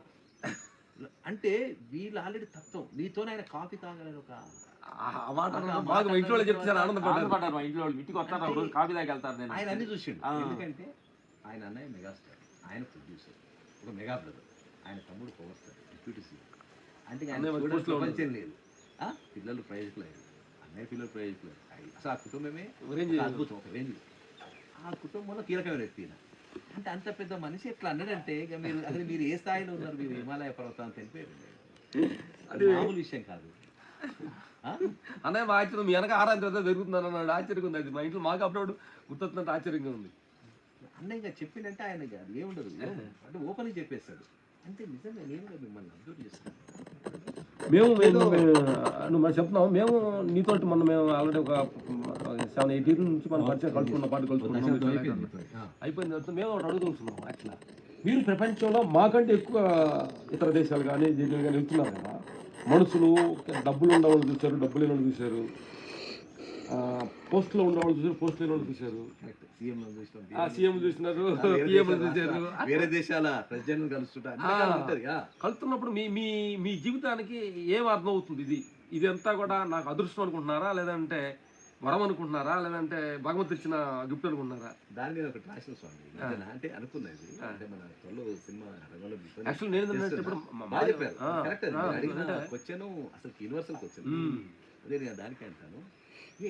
[SPEAKER 1] అంటే వీళ్ళు ఆల్రెడీ తత్వం. నీతోనే ఆయన కాఫీ తాగాలని ఒక
[SPEAKER 3] ఆనందపడ్డారు. మా ఇంట్లో ఇంటికి వస్తారు, కాఫీ తాగి వెళ్తారు.
[SPEAKER 1] ఆయన అన్ని చూసిండు. ఎందుకంటే ఆయన అన్నయ్య మెగాస్టార్, ఆయన ప్రొడ్యూసర్, ఒక మెగా బ్రదర్, ఆయన తమ్ముడు పవర్ స్టార్, డిప్యూటీ సీఎం. అంటే ప్రపంచం లేదు, పిల్లలు ప్రయోజకులు అయ్యారు, అన్నయ్య పిల్లలు ప్రయోజకులు అయ్యారు. అసలు ఆ కుటుంబమే అద్భుతం, ఒక రేంజ్. ఆ కుటుంబంలో కీలకమైన వ్యక్తి. అంటే అంత పెద్ద మనిషి ఎట్లా అన్నాడంటే, ఇక మీరు అసలు మీరు ఏ స్థాయిలో ఉన్నారు, మీరు హిమాలయ పర్వతాన్ని తెలిపారు. అది మామూలు విషయం కాదు.
[SPEAKER 2] అన్నయ్య మా ఆశ్చర్యం, మీ వెనక ఆరాధన జరుగుతుందని అన్నాడు. ఆశ్చర్యంగా ఉంది అది. మా ఇంట్లో మాకు అప్పుడప్పుడు గుర్తొస్తున్నట్టు ఆశ్చర్యంగా ఉంది.
[SPEAKER 1] అన్నయ్య చెప్పిందంటే ఆయన కాదు ఏముండదు, అంటే ఓపెన్గా చెప్పేస్తాడు. అంటే నిజంగా నేను మిమ్మల్ని అబ్జర్వ్ చేస్తాను.
[SPEAKER 2] నువ్వు చెప్తున్నావు, మేము నీతో మనం మేము ఆల్రెడీ ఒక 7-8 ఇయర్స్ నుంచి మనం పరిచయం కలుపుకున్న పాటు కలుపుకున్నాం, అయిపోయిన తర్వాత మేము అడుగుతున్నాం. అట్లా మీరు ప్రపంచంలో మాకంటే ఎక్కువ ఇతర దేశాలు కానీ దేశాలు కానీ వెళ్తున్నారు కదా, మనుషులు డబ్బులు ఉండేవాళ్ళు చూశారు, డబ్బులు లేని వాళ్ళు చూశారు, పోస్టులో ఉండేవాళ్ళు చూసారు, పోస్ట్ లేని వాళ్ళు చూశారు, సీఎం చూసినారు, పిఎం చూశారు,
[SPEAKER 1] వేరే దేశాల ప్రెసిడెంట్
[SPEAKER 2] కలుస్తున్నప్పుడు మీ మీ మీ జీవితానికి ఏం అర్థం అవుతుంది? ఇది అంతా కూడా నాకు అదృష్టం అనుకుంటున్నారా, లేదంటే వరం అనుకుంటున్నారా, లేదంటే భగవంతు ఇచ్చిన గిఫ్ట్ అనుకుంటున్నారా?
[SPEAKER 1] దాని మీద ఒకటి రాసిన స్వామి అంటే అనుకున్నది. అంటే మన త్వరలో సినిమా రంగంలో
[SPEAKER 2] యాక్చువల్ నేను
[SPEAKER 1] క్వశ్చన్ అసలు యూనివర్సల్ క్వశ్చన్. అదే నేను దానికి అంటాను,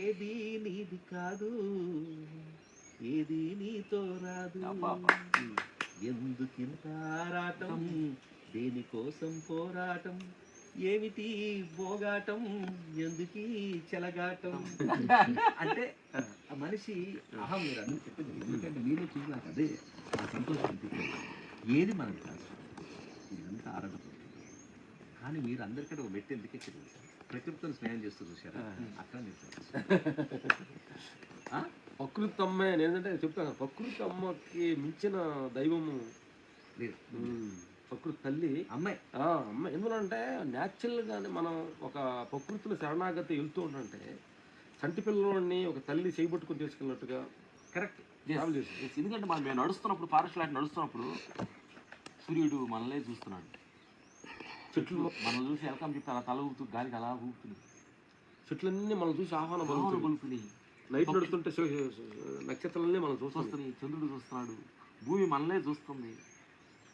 [SPEAKER 1] ఏది నీది కాదు, ఏది నీతో రాదు, ఎందుకింత ఆరాటం, దేనికోసం పోరాటం, ఏమిటి భోగాటం, ఎందుకీ చెలగాటం. అంటే ఆ మనిషి అహం, మీరు అందరూ చెప్పింది, ఎందుకంటే మీరే చూసి నాకు అదే ఆ సంతోషం అనిపించింది. ఏది మనకు కాదు, ఇదంతా ఆరాటపడుతుంది. కానీ మీరు అందరికంటే ఒక మెట్టి ఎందుకే తెలియదు, ప్రకృతితో స్నేహం చేస్తూ చూసారా, అట్లా
[SPEAKER 2] ప్రకృతి అమ్మే. నేనంటే చెప్తాను, ప్రకృతి అమ్మకి మించిన దైవము
[SPEAKER 1] లేదు.
[SPEAKER 2] ప్రకృతి తల్లి
[SPEAKER 1] అమ్మాయి
[SPEAKER 2] అమ్మాయి ఎందుకంటే న్యాచురల్గానే మనం ఒక ప్రకృతిలో శరణాగతి వెళ్తూ ఉంటే సంటి పిల్లల్ని ఒక తల్లి చేయబట్టుకుని తీసుకెళ్ళినట్టుగా
[SPEAKER 3] కరెక్ట్. ఎందుకంటే మేము నడుస్తున్నప్పుడు, ఫారెస్ట్ లాంటి నడుస్తున్నప్పుడు సూర్యుడు మనల్నే చూస్తున్నాడు, చెట్లు మనం చూసి వెల్కమ్ చెప్పి అలా తల ఊపుతూ గాలికి అలా ఊపుతుంది,
[SPEAKER 2] చెట్లన్నీ మనం చూసి ఆహ్వానం
[SPEAKER 3] పలుకుతున్నాయి,
[SPEAKER 2] నైట్ నడుస్తుంటే నక్షత్రాలన్నీ మనం చూస్తున్నాయి,
[SPEAKER 3] చంద్రుడు చూస్తున్నాడు, భూమి మనల్నే చూస్తుంది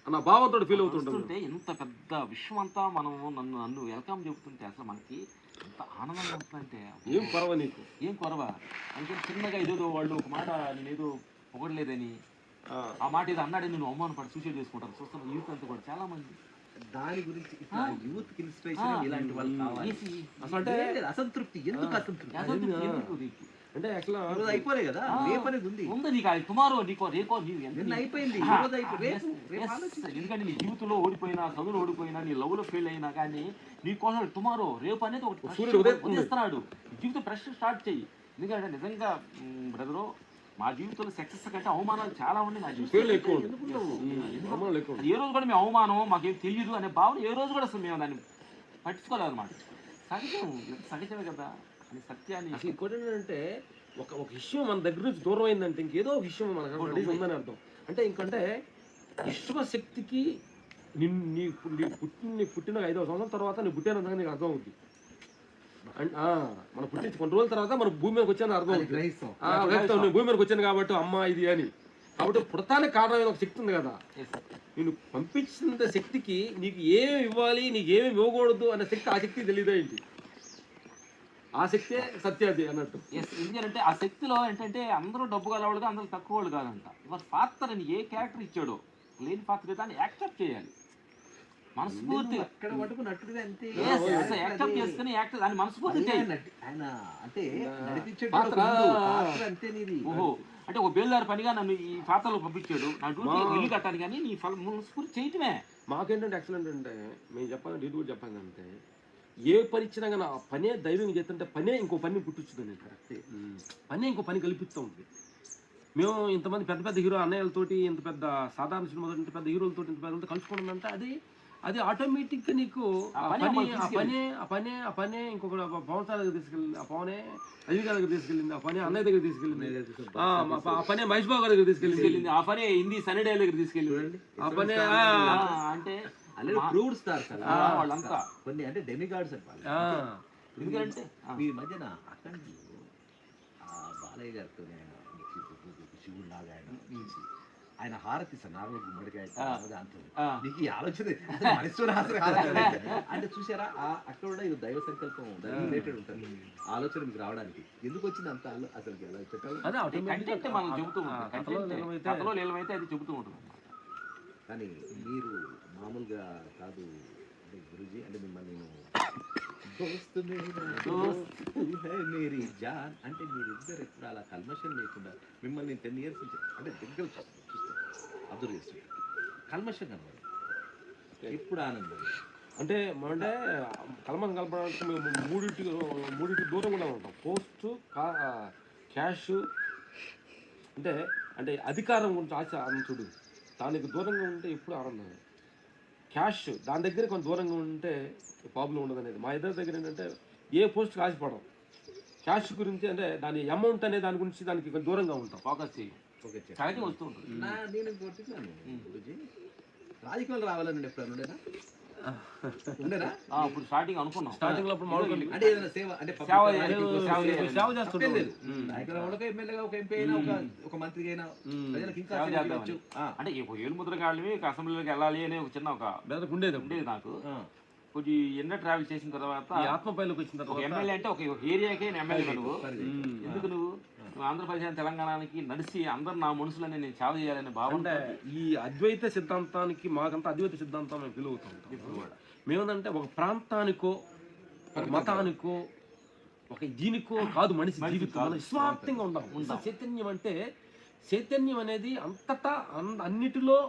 [SPEAKER 2] అన్న భావంతో ఫీల్ అవుతుంటే
[SPEAKER 3] ఎంత పెద్ద విశ్వం అంతా మనం నన్ను వెల్కమ్ చెబుతుంటే అసలు మనకి ఎంత ఆనందంగా ఉంటుందంటే
[SPEAKER 2] ఏం కొరవ నీకు,
[SPEAKER 3] ఏం కొరవ. అందుకని చిన్నగా ఇదేదో వాళ్ళు ఒక మాట నేనేదో పొగడలేదని, ఆ మాట ఏదో అన్నాడని నేను అవమానపడి సూసైడ్ చేసుకుంటాను. చూస్తున్న యూత్ అంతా కూడా చాలా మంది
[SPEAKER 1] దాని గురించి యూత్ ఇన్స్పిరేషన్ ఇలాంటి వాళ్ళు కావాలి. అసంతృప్తి ఎందుకు, అసంతృప్తి
[SPEAKER 2] అంటే యాక్చువల్గా
[SPEAKER 1] ఈరోజు అయిపోలే కదా, రేపు అనేది ఉంది.
[SPEAKER 3] ఉంది నీకు అది టుమారో నీకో రేకో నీవు ఎంత
[SPEAKER 1] నిన్న అయిపోయింది,
[SPEAKER 3] ఆ,
[SPEAKER 1] ఈరోజు అయిపోయి
[SPEAKER 3] yes,
[SPEAKER 1] రేపు
[SPEAKER 3] yes.
[SPEAKER 1] ఆలోచించు.
[SPEAKER 3] ఎందుకంటే నీ జీవితంలో ఓడిపోయినా, చదువులో ఓడిపోయినా, నీ లవ్ లో ఫెయిల్ అయినా కానీ నీ కోసం టుమారో రేపు అనేది ఒకటి
[SPEAKER 2] సూర్యుడు
[SPEAKER 3] ఉదయిస్తున్నాడు. జీవితం ఫ్రెష్ స్టార్ట్ చెయ్యి. ఎందుకంటే నిజంగా బ్రదరు మా జీవితంలో సక్సెస్ కంటే అవమానాలు చాలా ఉన్నాయి నా జీవితంలో.
[SPEAKER 2] ఎక్కువ
[SPEAKER 3] ఏ రోజు కూడా మేము అవమానం మాకేం తెలియదు అనే భావన ఏ రోజు కూడా అసలు మేము దాన్ని పట్టించుకోలేదన్నమాట. సహజం, సహజమే కదా అని సత్యాన్ని.
[SPEAKER 2] అసలు ఇంకోటి ఏంటంటే ఒక విషయం మన దగ్గర నుంచి దూరం అయిందంటే ఇంకేదో ఒక విషయం మనకు ఉందని అర్థం. అంటే ఇంకంటే విశ్వ శక్తికి నీ పుట్టిన 5వ సంవత్సరం తర్వాత నీ పుట్టిన నీకు అర్థం అవుతుంది. మనం పుట్టించి కొన్ని రోజుల తర్వాత మన భూమి మీదకి వచ్చాను అర్థం అవుతుంది. నేను భూమి మీదకి వచ్చాను కాబట్టి అమ్మ ఇది అని. కాబట్టి పుడతానికి కారణమైన ఒక శక్తి ఉంది కదా, నేను పంపించిన శక్తికి నీకు ఏమి ఇవ్వాలి, నీకు ఏమి ఇవ్వకూడదు అనే శక్తి ఆ శక్తికి తెలియదా ఏంటి? ఆ శక్తే సత్యాది అన్నట్టు.
[SPEAKER 3] ఎందుకంటే ఆ శక్తిలో ఏంటంటే అందరూ డబ్బు గలవాళ్ళుగా, అందరూ తక్కువ వాళ్ళు కాదంట. మరి పాత్ర అని ఏ క్యారెక్టర్ ఇచ్చాడో లేని పాత్ర దాన్ని యాక్సెప్ట్ చేయాలి మనస్ఫూర్తిగా.
[SPEAKER 1] అక్కడ పట్టుకు నట్టుగా అంతే
[SPEAKER 3] యాక్సెప్ట్ చేసుకుని దాన్ని మనస్ఫూర్తి చేయాలి.
[SPEAKER 1] ఆయన అంటే నడిపించే
[SPEAKER 2] పాత్ర
[SPEAKER 1] అంతే నీది.
[SPEAKER 3] ఓహో, అంటే ఒక బేల్దారి పనిగా నన్ను ఈ పాత్రలో పంపించాడు, నా డ్యూటీ ఇల్లు కట్టాను, కానీ నీ మనస్ఫూర్తి చేయటమే.
[SPEAKER 2] మాకేంటంటే యాక్సిడెంట్ అంటే మేము చెప్పాలి, డ్యూటీ కూడా చెప్పాలి అంటే ఏ పని ఇచ్చినా కానీ ఆ పనే దైవం చేస్తుంటే పనే ఇంకో పని పుట్టించుతుంది. కరెక్టే, పనే ఇంకో పని కల్పిస్తూ ఉంటుంది. మేము ఇంతమంది పెద్ద పెద్ద హీరో అన్నయ్యలతోటి, ఇంత పెద్ద సాధారణ సినిమాతో ఇంత పెద్ద హీరోలతో ఇంత పెద్ద కలుసుకోవడం అంటే అది ఆటోమేటిక్గా నీకు ఆ పనే ఇంకొక పవన్ సార్ దగ్గర తీసుకెళ్ళింది, ఆ పవనే రజనీ గారి దగ్గర తీసుకెళ్ళింది, ఆ పనే అన్నయ్య దగ్గర తీసుకెళ్ళింది, ఆ పనే మహేష్ బాబు గారి దగ్గర తీసుకెళ్ళింది,
[SPEAKER 3] ఆ పనే హిందీ సన్నీ డే దగ్గర తీసుకెళ్ళింది,
[SPEAKER 2] ఆ పనే
[SPEAKER 3] అంటే
[SPEAKER 1] ప్రూడ్ స్టార్స్
[SPEAKER 3] వాళ్ళంతా
[SPEAKER 1] కొన్ని అంటే డెమిగాడ్స్ అని. ఎందుకంటే మీ మధ్యన అక్కడ బాలయ్య గారితో శివుడు లాగా ఆయన హారతి సార్ నార్మల్ గుమ్మడికాయ దాంతో నీకు ఈ ఆలోచన అంటే చూసారా, అక్కడ కూడా ఇది దైవ సంకల్పం రిలేటెడ్ ఉంటుంది. ఆలోచన మీకు రావడానికి ఎందుకు వచ్చింది అంత అసలు ఎలా చెప్పాలి,
[SPEAKER 3] మనం చెబుతూ ఉంటాం, అది చెబుతూ ఉంటుంది.
[SPEAKER 1] కానీ మీరు మామూలుగా కాదు అంటే గురూజీ, అంటే మిమ్మల్ని మేరీ జాన్ అంటే మీరిద్దరు ఎప్పుడు అలా కల్మషం లేకుండా మిమ్మల్ని 10 years నుంచి అంటే దగ్గర చూస్తాను, అబ్జర్వ్ చేస్తాను, కల్మషం కనబడి ఎప్పుడు ఆనందం.
[SPEAKER 2] అంటే కల్మషం కలపడానికి మేము మూడింటి దూరంగా ఉంటాం. పోస్ట్, క్యాష్ అంటే అధికారం గురించి ఆశ చూడు, దానికి దూరంగా ఉంటే ఎప్పుడు ఆనందం. క్యాష్ దాని దగ్గర కొంత దూరంగా ఉంటే ప్రాబ్లం ఉండదు అనేది. మా ఇద్దరి దగ్గర ఏంటంటే ఏ పోస్ట్కి ఆశపడం, క్యాష్ గురించి అంటే దాని అమౌంట్ అనే దాని గురించి దానికి కొంచెం దూరంగా ఉంటాం, ఫోకస్ చేయి వస్తూ ఉంటుంది.
[SPEAKER 1] నేను కొట్టుకున్నాను గురూజీ, రాజకీయాలు రావాలని ఎప్పుడు ఉండేనా? ఉండేనా?
[SPEAKER 3] ఇప్పుడు స్టార్టింగ్ అనుకున్నాం,
[SPEAKER 2] స్టార్టింగ్ లో
[SPEAKER 1] అంటే ఏదైనా సేవ అంటే
[SPEAKER 2] సేవ చేస్తుంది.
[SPEAKER 1] ఎమ్మెల్యేగా ఒక ఎంపీ అయినా ఒక మంత్రి అయినా ప్రజలకు ఇంకా
[SPEAKER 3] అంటే ఏళ్ళు ముద్రగాళ్ళవి అసెంబ్లీలోకి వెళ్ళాలి అనే ఒక చిన్న ఒక ఉండేది నాకు. కొంచెం ఎన్నో ట్రావెల్ చేసిన తర్వాత
[SPEAKER 2] ఆత్మపైలోకి వచ్చిన తర్వాత
[SPEAKER 3] ఎమ్మెల్యే అంటే ఒక ఏరియాకే ఎమ్మెల్యే నువ్వు ఎందుకు నువ్వు ఆంధ్రప్రదేశ్ తెలంగాణకి నడిచి అందరు నా మనుషులని నేను సేవ చేయాలని బాగుంటే
[SPEAKER 2] ఈ అద్వైత సిద్ధాంతానికి మాకంతా అద్వైత సిద్ధాంతం మేము ఫీల్ అవుతాం. మేమేంటంటే ఒక ప్రాంతానికో ఒక మతానికో ఒక దీనికో కాదు మనిషి జీవితం నిస్వార్థంగా ఉండాలి. చైతన్యం అంటే చైతన్యం అనేది అన్నిటిలో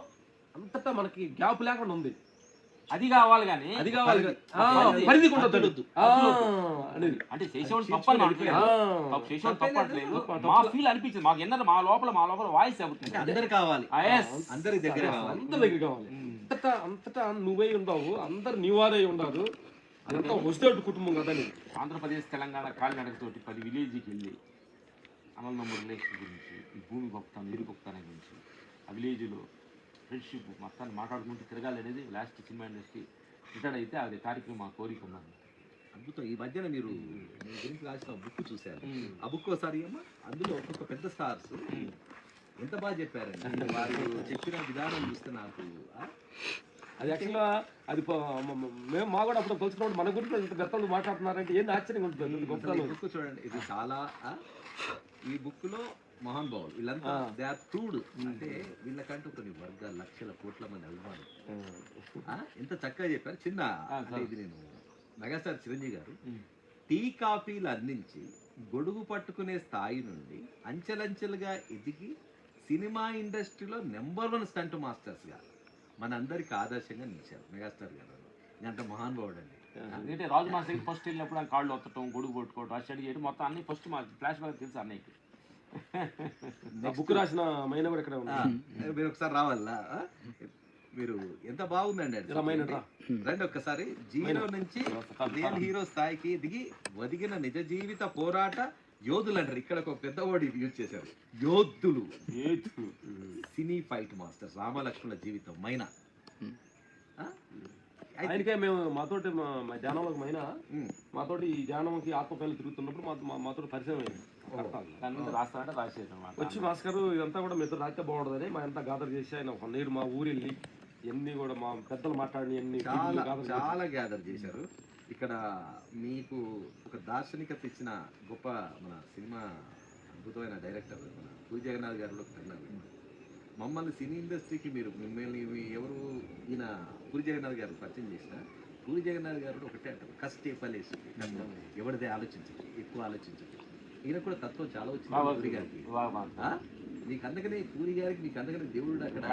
[SPEAKER 2] అంతటా మనకి గ్యాప్ లేకుండా ఉంది.
[SPEAKER 3] అది కావాలి కానీ
[SPEAKER 2] పరిధి ఉండదు
[SPEAKER 3] అంటే శేషవుడు తప్పట్లేదు. మా ఫీల్ అనిపించింది మాకు ఎన్నర మా లోపల వాయిస్ అవుతుంది.
[SPEAKER 1] అందరు కావాలి, అందరి దగ్గర కావాలి,
[SPEAKER 2] అందరి దగ్గర కావాలి. అంతటా నువ్వై ఉండవు, అందరు నీవారై ఉండదు. అదంతా వస్తేటు కుటుంబం కదా.
[SPEAKER 3] ఆంధ్రప్రదేశ్ తెలంగాణ కాలినడకతోటి 10 విలేజ్కి వెళ్ళి అనంతమ్మ రిలేషన్ గురించి, ఈ భూమి గొప్పతనం, నీరు గొప్పతనం గురించి, ఆ విలేజ్లో ఫ్రెండ్షిప్ మొత్తాన్ని మాట్లాడుకుంటూ తిరగాలి అనేది లాస్ట్ సినిమా ఇండస్ట్రీ రిటైర్డ్ అయితే అది కార్యక్రమం మా కోరిక ఉన్నది.
[SPEAKER 1] అద్భుతం. ఈ మధ్యన మీరు మీ గురించి రాసిన బుక్ చూశారు, ఆ బుక్ ఒకసారి అమ్మా, అందులో ఒక్కొక్క పెద్ద స్టార్స్ ఎంత బాగా చెప్పారండి. వారు చెప్పిన విధానం చూస్తే నాకు
[SPEAKER 2] అది యాక్చువల్గా అది మేము మా కూడా అప్పుడు తెలుసుకున్నప్పుడు మన గురించి ఇంత గతంలో మాట్లాడుతున్నారంటే ఏంటి ఆశ్చర్యంగా ఉంటుంది. గొప్పతనం
[SPEAKER 1] బుక్ చూడండి, ఇది చాలా ఈ బుక్ లో మహానుభావులు వీళ్ళంతా దే ఆర్ ప్రూవ్డ్. అంటే వీళ్ళకంటూ కొన్ని వర్గాలు, లక్షల కోట్ల మంది అభిమానులు ఎంత చక్కగా చెప్పారు. చిన్న అంటే ఇది నేను మెగాస్టార్ చిరంజీవి గారు టీ కాఫీలు అందించి గొడుగు పట్టుకునే స్థాయి నుండి అంచెలంచెలుగా ఎదిగి సినిమా ఇండస్ట్రీలో నెంబర్ 1 స్టంట్ మాస్టర్స్గా మనందరికి ఆదర్శంగా నిలిచారు మెగాస్టార్ గారు. ఇంత మహానుభావుడు అండి.
[SPEAKER 3] ఎందుకంటే రాజు మాస్టర్ ఫస్ట్ వెళ్ళినప్పుడు ఆయన కాళ్ళు ఒత్తటం, గొడుగు పట్టుకోవడం, ఆ స్టడీ చేయడం మొత్తం అన్ని ఫస్ట్ మా ఫ్లాష్ బ్యాక్ తెలుసు అన్నయ్యకి.
[SPEAKER 2] బుక్ రాసిన మైన కూడా ఇక్కడ
[SPEAKER 1] మీరు ఒకసారి రావాలా? మీరు ఎంత బాగుందండి అది. రండి ఒక్కసారి. జీరో నుంచి రియల్ హీరో స్థాయికి దిగి ఒదిగిన నిజ జీవిత పోరాట యోధులు అంటారు. ఇక్కడ ఒక పెద్ద వర్డ్ యూజ్ చేశారు, యోధులు. సినీ ఫైట్ మాస్టర్స్ రామలక్ష్మణుల జీవితం మైనా.
[SPEAKER 2] ఆయనకే మేము మాతోటి మా ధ్యానంలోకి మైనా మాతోటి ఈ ధ్యానంకి ఆత్మపల్లి తిరుగుతున్నప్పుడు మాతోటి పరిచయం అయింది.
[SPEAKER 3] రాస్తానంటే రాసేది
[SPEAKER 2] వచ్చి భాస్కర్ ఇదంతా కూడా మీతో రాస్తే బాగుంటుందని మా అంతా గాదర్ చేసి ఆయన ఒక నీరు మా ఊరు వెళ్ళి ఎన్ని కూడా మా పెద్దలు మాట్లాడి అన్ని
[SPEAKER 1] చాలా గ్యాదర్ చేశారు. ఇక్కడ మీకు ఒక దార్శనికత ఇచ్చిన గొప్ప మన సినిమా అద్భుతమైన డైరెక్టర్ మన పూరి జగన్నాథ్ గారిలో మమ్మల్ని సినీ ఇండస్ట్రీకి మిమ్మల్ని ఎవరు ఈయన పూరి జగన్నాథ్ గారు పరిచయం చేసిన పూరి జగన్నాథ్ గారు ఒకటే అంటారు, కష్టే పలేసి ఎవరిదే ఆలోచించదు, ఎక్కువ ఆలోచించదు. ఈయన కూడా తత్వం చాలా వచ్చింది పూరి గారికి. మీకు అందుకనే పూరి గారికి మీకు అందుకనే దేవుడు అక్కడ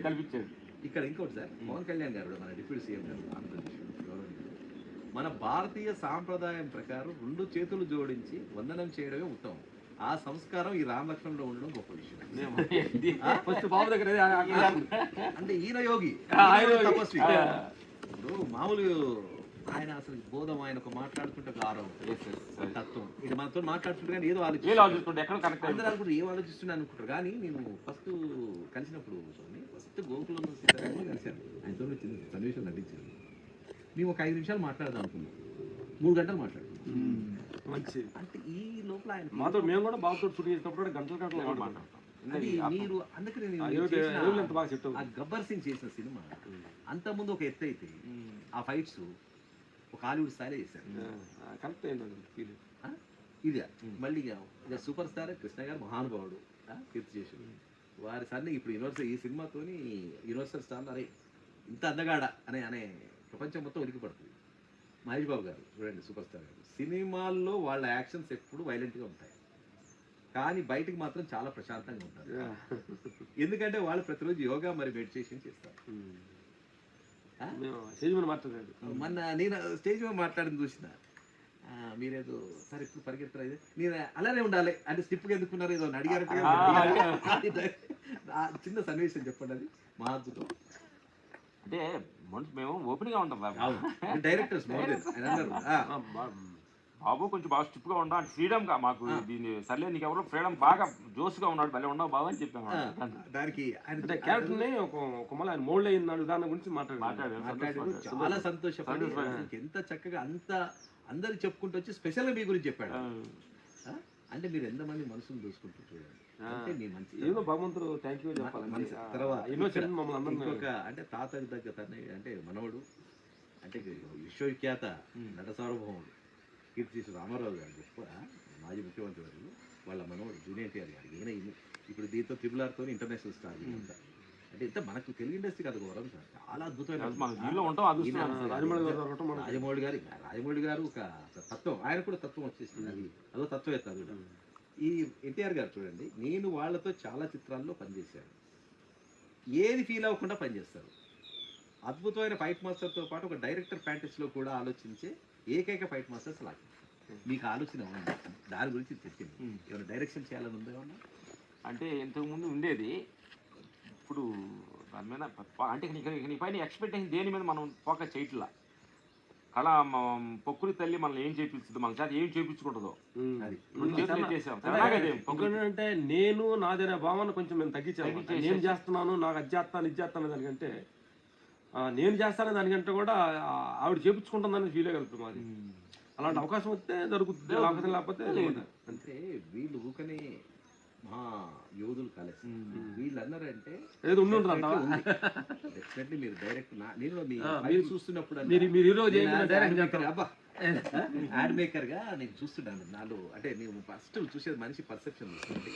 [SPEAKER 3] కల్పించాడు.
[SPEAKER 1] ఇక్కడ ఇంకోటి సార్, పవన్ కళ్యాణ్ గారు మన డిప్యూటీ సీఎం గారు ఆంధ్రప్రదేశ్ మన భారతీయ సాంప్రదాయం ప్రకారం 2 చేతులు జోడించి వందనం చేయడమే ఉత్తమం. ఆ సంస్కారం ఈ రామలక్ష్మణులో ఉండడం గొప్ప విషయం.
[SPEAKER 2] ఫస్ట్ బాబు దగ్గర
[SPEAKER 1] అంటే ఈయన యోగి తపస్వి. ఇప్పుడు మామూలు ఆయన అసలు బోధం ఆయన ఒక మాట్లాడుతుంటే గారం తత్వం ఇది మనతో మాట్లాడుతుంటే కానీ ఏదో ఆలోచిస్తుంటే ఎక్కడ కనెక్ట్ అందరూ అనుకుంటారు ఏం ఆలోచిస్తున్నా అనుకుంటారు. కానీ నేను ఫస్ట్ కలిసినప్పుడు ఫస్ట్ గోకులంలో సీతారామని కలిశాను. ఆయనతో చిన్న సన్నివేశం నటించాను. మేము ఒక 5 నిమిషాలు మాట్లాడదాం అనుకున్నాం, 3 గంటలు మాట్లాడుతున్నాం.
[SPEAKER 2] మంచి
[SPEAKER 1] అంటే ఈ లోపల ఆయన
[SPEAKER 2] మాతో మేము కూడా బాబుతో షూట్ చేసినప్పుడు గంటలు మాట్లాడతాం.
[SPEAKER 1] మీరు అందుకనే గబ్బర్ సింగ్ చేసిన సినిమా అంత ముందు ఒక ఎత్తు అయితే ఆ ఫైట్స్ ఒక హాలీవుడ్ స్థాయిలో చేశారు.
[SPEAKER 2] కరెక్ట్
[SPEAKER 1] ఇది మళ్ళీ ఇక సూపర్ స్టార్ కృష్ణ గారు మహానుభావుడు కీర్తి చేశారు. వారి సార్ని ఇప్పుడు యూనివర్సల్ ఈ సినిమాతోని యూనివర్సల్ స్టార్ అరే ఇంత అందగాడ అనే ప్రపంచం మొత్తం ఉనికి పడుతుంది. మహేష్ బాబు గారు చూడండి, సూపర్ స్టార్ గారు సినిమాల్లో వాళ్ళ యాక్షన్స్ ఎప్పుడు వైలెంట్గా ఉంటాయి, కానీ బయటకు మాత్రం చాలా ప్రశాంతంగా ఉంటారు. ఎందుకంటే వాళ్ళు ప్రతిరోజు యోగా మరి మెడిటేషన్ చేస్తారు. మొన్న నేను స్టేజ్ మీద మాట్లాడింది చూసిన, మీరేదో సార్ ఇప్పుడు పరిగెత్తారు అయితే నేను అలానే ఉండాలి అంటే స్టిప్గా ఎందుకున్నారు ఏదో అడిగారు. చిన్న సన్నివేశం చెప్పండి, అది మా అద్భుతం.
[SPEAKER 3] అంటే మేము ఓపెన్ గా ఉంటాం
[SPEAKER 1] డైరెక్టర్స్
[SPEAKER 3] బాబు కొంచెం బాగా స్టిప్ గా ఉంటాం అంటే ఫ్రీడమ్ గా మాకు దీన్ని సర్లే నీకు ఎవరో ఫ్రీడమ్ బాగా జోస్గా ఉన్నాడు భలే ఉండవు బాబు అని చెప్పాము.
[SPEAKER 1] దానికి
[SPEAKER 2] క్యారెక్టర్ ని ఒక మళ్ళీ ఆయన మోల్డ్ అయిన దాని గురించి మాట్లాడాడు.
[SPEAKER 1] చాలా సంతోషపడి ఎంత చక్కగా అంత అందరు చెప్పుకుంటూ వచ్చి స్పెషల్ మీ గురించి చెప్పాడు. అంటే మీరు ఎంతమంది మనసును చూసుకుంటూ చూడండి, అంటే మీ మంచి
[SPEAKER 2] ఏదో భగవంతుడు థ్యాంక్ యూ చెప్పాలి.
[SPEAKER 1] తర్వాత ఇంకొక అంటే తాతకి దగ్గర తనే అంటే మనవడు అంటే విశ్వవిఖ్యాత నట సార్వభౌముడు కీర్తి రామారావు గారు గొప్ప మాజీ ముఖ్యమంత్రి గారు వాళ్ళ మనవడు జూనియర్ ఎన్టీఆర్ గారు. ఈయన ఇప్పుడు దీంతో RRRతో ఇంటర్నేషనల్ స్టార్ అంటే ఇంత మనకు తెలుగు ఇండస్ట్రీ కదా గౌరవం సార్, చాలా అద్భుతమైన రాజమౌళి గారు ఒక తత్వం, ఆయన కూడా తత్వం వచ్చేసింది, అది అదో తత్వవేత్త. అది కూడా ఈ ఎన్టీఆర్ గారు చూడండి, నేను వాళ్ళతో చాలా చిత్రాల్లో పనిచేశాను, ఏది ఫీల్ అవ్వకుండా పనిచేస్తారు. అద్భుతమైన ఫైట్ మాస్టర్తో పాటు ఒక డైరెక్టర్ ఫ్యాంటసీలో కూడా ఆలోచించే ఏకైక ఫైట్ మాస్టర్స్ లాగా. మీకు ఆలోచన ఉంది దాని గురించి చెప్పింది, ఏమైనా డైరెక్షన్ చేయాలని ఉందా ఏమన్నా?
[SPEAKER 3] అంటే ఇంతకుముందు ఉండేది, ఇప్పుడు దాని మీద అంటే నీ పైన ఎక్స్పెక్టేషన్ దేని మీద మనం ఫోకస్ చేయట్లా. కళ పొక్కురి తల్లి మనల్ని ఏం చేపిస్తుంది, మన చేత ఏం చేయించుకుంటుందో
[SPEAKER 2] అంటే నేను నాదైన భావన కొంచెం మేము తగ్గించాను. నేను చేస్తున్నాను నాకు అది చేస్తాను ఇది చేస్తాను దానికంటే నేను చేస్తాను దానికంటే కూడా ఆవిడ చేపించుకుంటుందని ఫీల్ అయ్యగలుగుతాం. అది అలాంటి అవకాశం వస్తే జరుగుతుంది, లేకపోతే
[SPEAKER 1] అంటే వీళ్ళు ఊకనే మా యోధులు కలిసి వీళ్ళు అన్నారంటే డెఫినెట్లీ మీరు డైరెక్ట్ నేను చూస్తున్నప్పుడు యాడ్ మేకర్ గా నేను చూస్తున్నాను నాలో, అంటే నేను ఫస్ట్ చూసేది మనిషి పర్సెప్షన్ చూస్తుంటే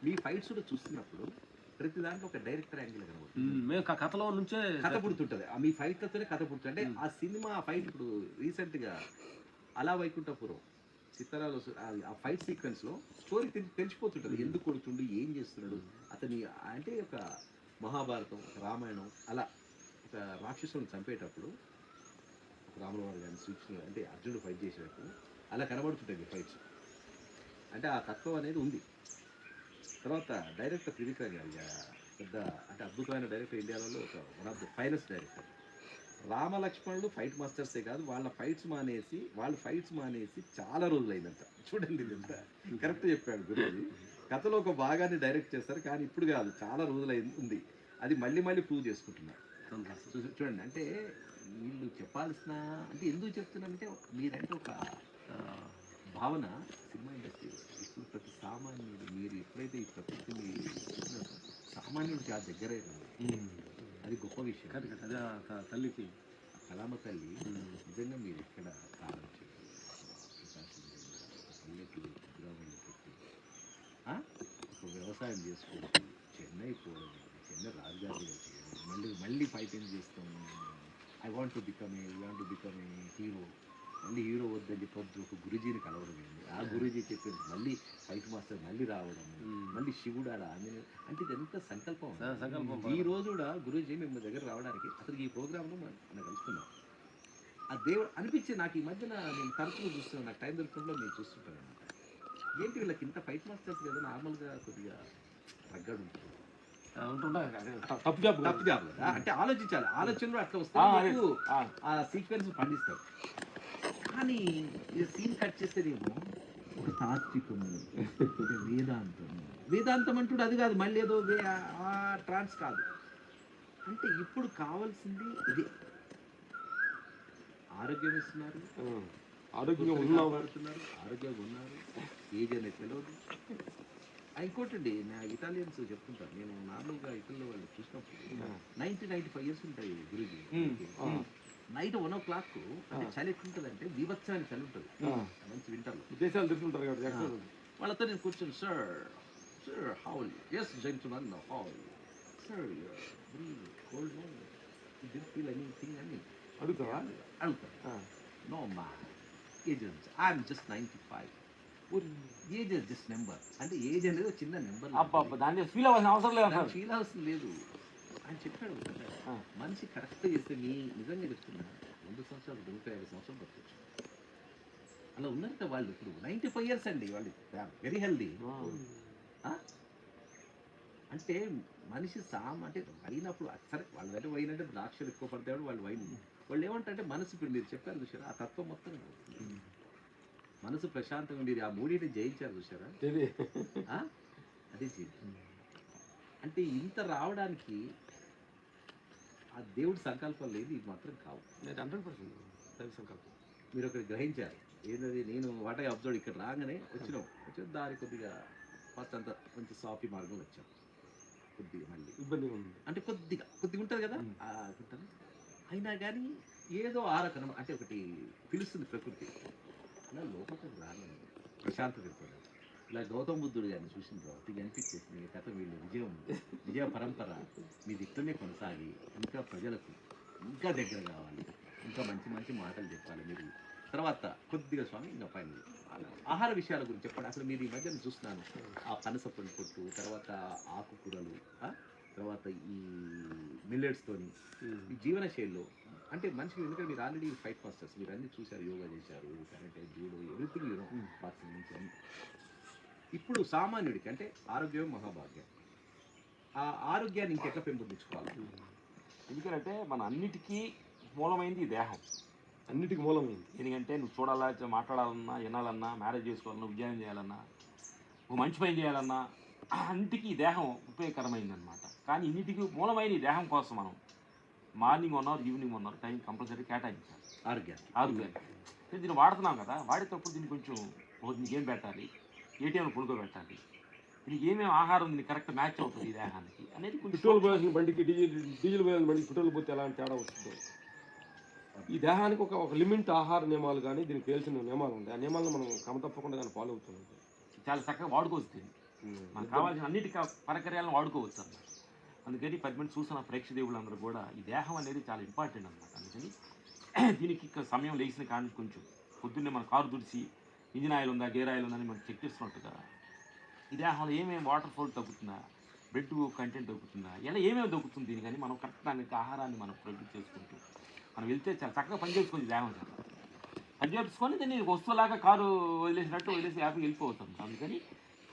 [SPEAKER 1] మీ ఫైట్స్ కూడా చూస్తున్నప్పుడు ప్రతి దాంట్లో ఒక డైరెక్టర్ యాంగిల్ కనబడుతుంది.
[SPEAKER 2] కథలో నుంచే
[SPEAKER 1] కథ పుడుతుంటది, మీ ఫైట్లతోనే కథ పుడుతుంది. అంటే ఆ సినిమా ఫైట్ ఇప్పుడు రీసెంట్ గా అలా వైకుంఠపురం చిత్రాలు ఆ ఫైట్ సీక్వెన్స్లో స్టోరీ తెలిసిపోతుంటుంది, ఎందుకు కొడుతుండు, ఏం చేస్తున్నాడు అతని. అంటే ఒక మహాభారతం, ఒక రామాయణం, అలా ఒక రాక్షసులను చంపేటప్పుడు రాముల వారు కానీ శ్రీకృష్ణుడు అంటే అర్జునుడు ఫైట్ చేసేటప్పుడు అలా కనబడుతుంటుంది ఫైట్స్. అంటే ఆ తత్వం అనేది ఉంది. తర్వాత డైరెక్టర్ త్రివిక్రమ్ గారు పెద్ద అంటే అద్భుతమైన డైరెక్టర్, ఇండియాలో ఒక one of the finest director. రామలక్ష్మణుడు ఫైట్ మాస్టర్సే కాదు, వాళ్ళ ఫైట్స్ మానేసి చాలా రోజులైందంట. చూడండి ఎంత కరెక్ట్ చెప్పాడు గురించి. కథలో ఒక భాగాన్ని డైరెక్ట్ చేస్తారు, కానీ ఇప్పుడు కాదు, చాలా రోజులైంది ఉంది. అది మళ్ళీ ప్రూవ్ చేసుకుంటున్నారు. చూడండి, అంటే వీళ్ళు చెప్పాల్సిన, అంటే ఎందుకు చెప్తున్నానంటే మీరంటే ఒక భావన సినిమా ఇండస్ట్రీ ఇప్పుడు ప్రతి సామాన్యుడు, మీరు ఎప్పుడైతే ఈ ప్రకృతిని సామాన్యుడు చాలా దగ్గర అది గొప్ప విషయం.
[SPEAKER 4] అదే తల్లికి
[SPEAKER 1] కళామ తల్లి నిజంగా మీరు ఎక్కడ కాలం పల్లెకి ఒక వ్యవసాయం చేసుకోవచ్చు, చెన్నై పోవడం, చెన్నై రాజధాని మళ్ళీ ఫైటింగ్ చేస్తాం. I want to become a hero, మళ్ళీ హీరో వద్దని చెప్పొద్దు, ఒక గురుజీని కలవడం ఏంటి, ఆ గురుజీ చెప్పేది మళ్ళీ ఫైట్ మాస్టర్ మళ్ళీ రావడం, మళ్ళీ శివుడు ఆడ ఆంజనేయుడు, అంటే ఇదంతా సంకల్పం. ఈ రోజు కూడా గురుజీ మేము దగ్గర రావడానికి అసలు ఈ ప్రోగ్రామ్లో మనం కలుసుకున్నాం. ఆ దేవుడు అనిపించింది నాకు. ఈ మధ్యన నేను తరచుగా చూస్తున్నాను, నాకు టైం దొరికినప్పుడు నేను చూస్తుంటాను అనమాట. ఏంటి వీళ్ళకి ఇంత ఫైట్ మాస్టర్స్ కదా, నార్మల్గా కొద్దిగా తగ్గడు ఉంటుంది, తప్పు జాబ్ కదా. అంటే ఆలోచించాలి, ఆలోచనలు అట్లా వస్తాయి, ఆ సీక్వెన్స్ పండిస్తారు. కానీ సీన్ కట్ చేసేదేమో ఒక తాత్వికము, వేదాంతం అంటుడు అది కాదు, మళ్ళీ ఏదో ఆ ట్రాన్స్ కాదు. అంటే ఇప్పుడు కావాల్సింది ఇదే, ఆరోగ్యం ఇస్తున్నారు, ఆరోగ్యంగా ఉన్నారు, ఏజ్ అనేది తెలియదు. ఇంకోటండి, నా ఇటాలియన్స్ చెప్తుంటారు, నేను నార్మల్గా ఇటలీలో వాళ్ళు చూసినప్పుడు 90-95 ఇయర్స్ ఉంటాయి గురుజీ. నైట్ 1 o'clock అంటే చలి ఎట్లుంటుందంటే బీభత్సమైన చలి ఉంటుంది, మంచి వింటర్లో
[SPEAKER 2] దేశాలు తిరుగుతుంటారు.
[SPEAKER 1] వాళ్ళతో నేను కూర్చొని sir how is gentlemen how sir cold feel anything అని అడుగుతా. నో మా age I'm just 95. Age is just number, అంటే ఏజ్ అనేది చిన్న నెంబర్,
[SPEAKER 3] దాన్ని ఫీల్ అవ్వాల్సిన అవసరం
[SPEAKER 1] లేదు అని చెప్పాడు. మనిషి కరెక్ట్ చేస్తే నిజంగా చెప్తున్నా 100 సంవత్సరాలు 25 సంవత్సరాలు బతకచ్చు. అలా ఉన్నారంటే వాళ్ళు ఇప్పుడు 95 years అండి, వాళ్ళు వెరీ హెల్దీ. అంటే మనిషి అంటే అయినప్పుడు సరే వాళ్ళ దగ్గర వైన్ అంటే ద్రాక్షలు ఎక్కువ పడతాడు, వాళ్ళు వైన్ వాళ్ళు ఏమంటారంటే మనసు, ఇప్పుడు మీరు చెప్పారు చూసారా, ఆ తత్వం మొత్తం మనసు ప్రశాంతంగా ఉండేది, ఆ మూడింటిని జయించారు చూసారా, అదే అంటే ఇంత రావడానికి ఆ దేవుడి సంకల్పం లేదు, ఇది మాత్రం కావు.
[SPEAKER 2] 100% సంకల్పం
[SPEAKER 1] మీరు ఒకటి గ్రహించారు ఏంటది, నేను వాటగా అబ్జర్వ్ ఇక్కడ రాగానే వచ్చిన దారి కొద్దిగా ఫస్ట్ అంత కొంచెం సాఫీ మార్గం వచ్చాం, కొద్దిగా మళ్ళీ
[SPEAKER 2] ఇబ్బంది ఉంది,
[SPEAKER 1] అంటే కొద్దిగా ఉంటుంది కదా ఉంటుంది. అయినా కానీ ఏదో ఆరకనం అంటే ఒకటి పిలుస్తుంది ప్రకృతి, అలా లోపలికి రాను ప్రశాంతత ఇవ్వడం. ఇలా గౌతమ బుద్ధుడు గారిని చూసిన తర్వాత ఇది అనిపించేసింది, కథ వీళ్ళు విజయ పరంపర మీ దిక్కునే కొనసాగి ఇంకా ప్రజలకు ఇంకా దగ్గర కావాలి, ఇంకా మంచి మాటలు చెప్పాలి మీరు. తర్వాత కొద్దిగా స్వామి ఇంకా పైన ఆహార విషయాల గురించి చెప్పండి. అసలు మీరు ఈ మధ్యన చూస్తున్నాను, ఆ పనస పండు పొట్టు, తర్వాత ఆకుకూరలు, తర్వాత ఈ మిల్లెట్స్తోని ఈ జీవన శైలిలో అంటే మనిషికి, ఎందుకంటే మీరు ఆల్రెడీ ఫైట్ మాస్టర్స్, మీరు అన్ని చూశారు, యోగా చేశారు, current judo, everything you know, boxing నుంచి అన్ని. ఇప్పుడు సామాన్యుడికి అంటే ఆరోగ్యం మహాభాగ్యం, ఆ ఆరోగ్యాన్ని ఇంకెట్లా పెంపొందించుకోవాలి?
[SPEAKER 3] ఎందుకంటే మన అన్నిటికీ మూలమైంది ఈ దేహం,
[SPEAKER 2] అన్నిటికీ మూలమైంది.
[SPEAKER 3] ఎందుకంటే నువ్వు చూడాలా, మాట్లాడాలన్నా, వినాలన్నా, మ్యారేజ్ చేసుకోవాలన్నా, ఉద్యోగం చేయాలన్నా, ఒక మంచి పని చేయాలన్నా, అన్నిటికీ ఈ దేహం ఉపయోగకరమైంది అనమాట. కానీ ఇన్నిటికీ మూలమైన ఈ దేహం కోసం మనం morning 1 hour evening 1 hour time compulsory కేటాయించాలి ఆరోగ్యాన్ని. దీన్ని వాడుతున్నాం కదా, వాడేటప్పుడు దీన్ని కొంచెం దీనికి ఏం పెట్టాలి, ఏటీఎంలో పడుకోబెట్టాలి, దీనికి ఏమేమి ఆహారం దీనికి కరెక్ట్ మ్యాచ్ అవుతుంది ఈ దేహానికి అనేది కొంచెం.
[SPEAKER 2] పెట్రోల్ పోయాల్సిన బండికి డీజిల్ పోయాల్సిన బండికి పెట్రోల్ పోతే ఎలాంటి తేడా వస్తుందో, ఈ దేహానికి ఒక లిమిట్ ఆహార నియమాలు కానీ దీనికి తెలిసిన నియమాలు ఉంటాయి. ఆ నియమాలను మనం క్రమ తప్పకుండా కానీ ఫాలో అవుతున్నాం.
[SPEAKER 3] చాలా చక్కగా వాడుకోవచ్చు దీన్ని, మనకు కావాల్సిన అన్నిటి పరికర్యాలను వాడుకోవచ్చు అన్నమాట. అందుకని 10 minutes చూసిన ప్రేక్షదేవులందరూ కూడా ఈ దేహం అనేది చాలా ఇంపార్టెంట్ అనమాట. అందుకని దీనికి సమయం లేచిన కానీ కొంచెం పొద్దున్నే మన కారు తుడిచి ఇంజిన్ ఆయిల్ ఉందా, గేర్ ఆయిల్ ఉందా అని మనం చెక్ చేస్తున్నట్టుగా ఈ దేహంలో ఏమేమి వాటర్ ఫ్లో తగ్గుతుందా, బ్లడ్ కంటెంట్ తగ్గుతుందా, ఇలా ఏమేమి తగ్గుతుంది దీనికని మనం కరెక్ట్ దానికి ఆహారాన్ని మనం ప్రొడ్యూస్ చేసుకుంటూ మనం వెళ్తే చాలా చక్కగా పని చేసుకుంది దేహం చాలా పని చేసుకొని దాన్ని వస్తువులాగా కారు వదిలేసి హ్యాపీగా వెళ్ళిపోతాం. అందుకని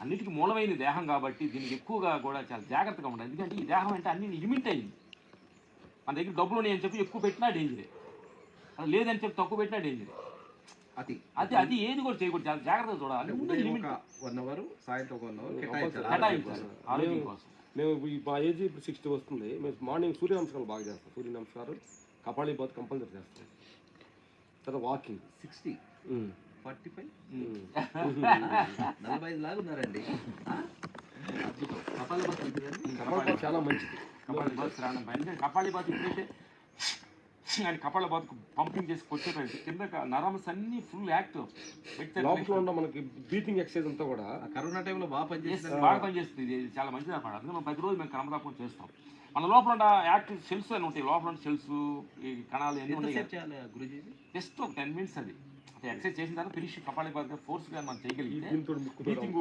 [SPEAKER 3] అన్నిటికీ మూలమైన దేహం కాబట్టి దీనికి ఎక్కువగా కూడా చాలా జాగ్రత్తగా ఉండాలి. ఎందుకంటే ఈ దేహం అంటే అన్ని లిమిట్ అయింది. మన దగ్గర డబ్బులు ఉన్నాయని చెప్పి ఎక్కువ పెట్టినా డేంజరే, అది లేదని చెప్పి తక్కువ పెట్టినా డేంజరే. అది ఏది కూడా చేయకూడదు, చాలా జాగ్రత్తగా చూడాలి. లిమిట్
[SPEAKER 1] 1 అవర్ సాయంత్రం 1 అవర్
[SPEAKER 3] కేటాయించాలి ఆరోగ్యం కోసం.
[SPEAKER 2] మేము మా ఏజ్ ఇప్పుడు 60 వస్తుంది. మేము మార్నింగ్ సూర్య నమస్కారాలు బాగా చేస్తాం. సూర్య నమస్కారం, కపాళీపాత్ కంపల్సరీ చేస్తాం. తర్వాత వాకింగ్
[SPEAKER 1] 60 45 45 లాగా ఉన్నారండి.
[SPEAKER 2] కపాళీపాత్ చాలా మంచిది.
[SPEAKER 3] కపాళీపాత్ రావడం ఎందుకంటే కపాళీపాత్ ఇప్పుడైతే ఆయన కపాళీపాత్ పంపింగ్ చేసి కొట్టేటంటే కింద నరమ్స్ అన్ని ఫుల్ యాక్టివ్.
[SPEAKER 2] లోపల ఉన్న మనకి బ్రీతింగ్ ఎక్సర్సైజ్ అంతా కూడా
[SPEAKER 1] కరోనా టైంలో బాగా పనిచేస్తుంది.
[SPEAKER 3] బాగా పనిచేస్తుంది. ఇది చాలా మంచిది అన్నమాట. అందుకే మనం ప్రతిరోజు మేము క్రమతప్పకుండా చేస్తాం. మన లోపల ఉన్న యాక్టివ్ సెల్స్ అని ఉంటాయి, లోపల ఉన్న సెల్స్ ఈ కణాలు ఎన్ని ఉన్నాయి.
[SPEAKER 1] గురుజీ
[SPEAKER 3] జస్ట్ ఒక 10 minutes అది ఎక్సర్సైజ్ చేసిన తర్వాత ఫినిష్ కపాళీపాత్గా ఫోర్స్గా మనం చేయగలిగితే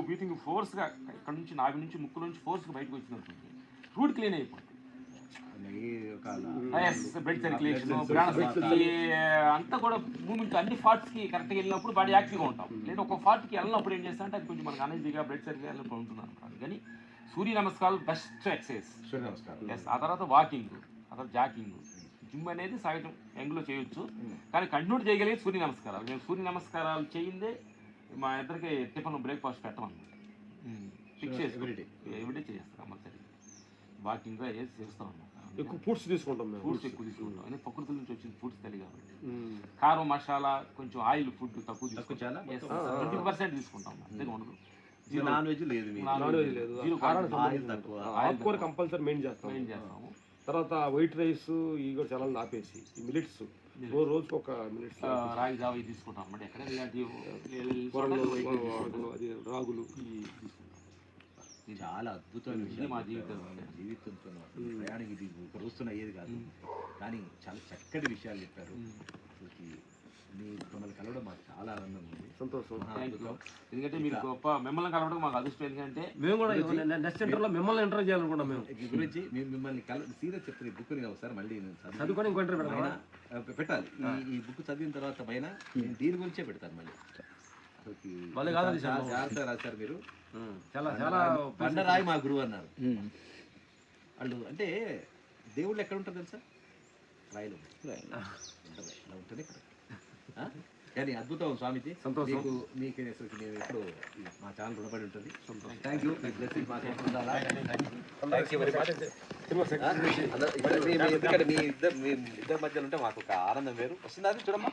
[SPEAKER 3] బ్రీతింగ్ ఫోర్స్గా ఇక్కడ నుంచి నాభి నుంచి ముక్కు నుంచి ఫోర్స్గా బయటకు వచ్చింది, రూట్ క్లీన్ అయిపోతుంది. బ్లడ్ సర్క్యులేషన్ అంతా కూడా మూమెంట్ అన్ని పార్ట్స్కి కరెక్ట్గా వెళ్ళినప్పుడు బాడీ యాక్టివ్గా ఉంటాం. లేదా ఒక పార్ట్కి వెళ్ళినప్పుడు ఏం చేస్తా అంటే అది కొంచెం మనకు అనీజీగా బ్లడ్ సర్క్యులేషన్ ఉంటున్నాను. కానీ సూర్య నమస్కారాలు బెస్ట్ ఎక్సర్సైజ్. ఆ తర్వాత వాకింగ్, ఆ తర్వాత జాకింగ్, జిమ్ అనేది సహజం యంగ్లో చేయొచ్చు. కానీ కంటిన్యూ చేయగలిగే సూర్య నమస్కారాలు. మేము సూర్య నమస్కారాలు చేయిందే మా ఇద్దరికి టిఫిన్ బ్రేక్ఫాస్ట్ పెట్టమన్నమాట. ఫిక్స్ చేసి ఎవ్రీడే చేస్తాం కంపల్సరీ. వాకింగ్గా వేసి చేస్తాం అన్నమాట.
[SPEAKER 2] ఎక్కువ ఫుడ్స్ తీసుకుంటాం మేము.
[SPEAKER 3] ఫుడ్స్ ఎక్కువ తీసుకుంటాం, అంటే ప్రకృతి నుంచి వచ్చిన ఫుడ్స్ తెలియ కాబట్టి. కారం మసాలా కొంచెం ఆయిల్ ఫుడ్ తక్కువ తీసుకుంటాం. 20% తీసుకుంటాం, అంతేగా ఉండదు.
[SPEAKER 1] నాన్ వెజ్ లేదు,
[SPEAKER 2] ఆకుకూర కంపల్సరీ మెయిన్ చేస్తాము. తర్వాత వైట్ రైస్ ఇవి కూడా చాలా ఆపేసి ఈ మిలిట్స్ రోజుకి ఒక మిలిట్స్
[SPEAKER 3] రాగి జావ తీసుకుంటాం అన్నమాట. ఎక్కడ ఇలాంటి
[SPEAKER 2] అది రాగులు
[SPEAKER 1] చాలా అద్భుతమైన విషయం.
[SPEAKER 3] మా
[SPEAKER 1] జీవితంతో ప్రయాణం ఇది ఒక రోజున అయ్యేది కాదు, కానీ చాలా చక్కటి విషయాలు చెప్పారు. మిమ్మల్ని కలవడం మాకు చాలా ఆనందంగా ఉంది,
[SPEAKER 2] సంతోషం.
[SPEAKER 3] ఎందుకంటే మీరు గొప్ప మిమ్మల్ని కలవడం మాకు అదృష్టం. ఎందుకంటే
[SPEAKER 2] మేము కూడా నెక్స్ట్ సెంటర్లో మిమ్మల్ని ఇంటర్వ్యూ చేయాలనుకున్నాం. మేము
[SPEAKER 1] ఈ గురించి మిమ్మల్ని సీరియస్ చెప్తున్న ఈ బుక్ నేను ఒకసారి మళ్ళీ
[SPEAKER 2] చదువుకొని ఇంకో ఇంటర్వ్యూ
[SPEAKER 1] పెట్టాలి. ఈ బుక్ చదివిన తర్వాత పైన నేను దీని గురించే పెడతాను మళ్ళీ. జాగ్రత్త రాశారు మీరు.
[SPEAKER 2] చాలా చాలా
[SPEAKER 1] బండరాయి మా గురువు అన్నారు వాళ్ళు. అంటే దేవుళ్ళు ఎక్కడ ఉంటారు తెలుసా? రాయిలో ఇలా ఉంటుంది ఇక్కడ. కానీ అద్భుతం స్వామిజీ,
[SPEAKER 2] సంతోషం.
[SPEAKER 1] మీకు నేను ఎప్పుడు మా ఛానల్ రుణపడి ఉంటుంది. Thank you. మీ ఇద్దరి మధ్యలో ఉంటే మాకు ఒక ఆనందం వేరు వస్తుంది. అది చూడమ్మా.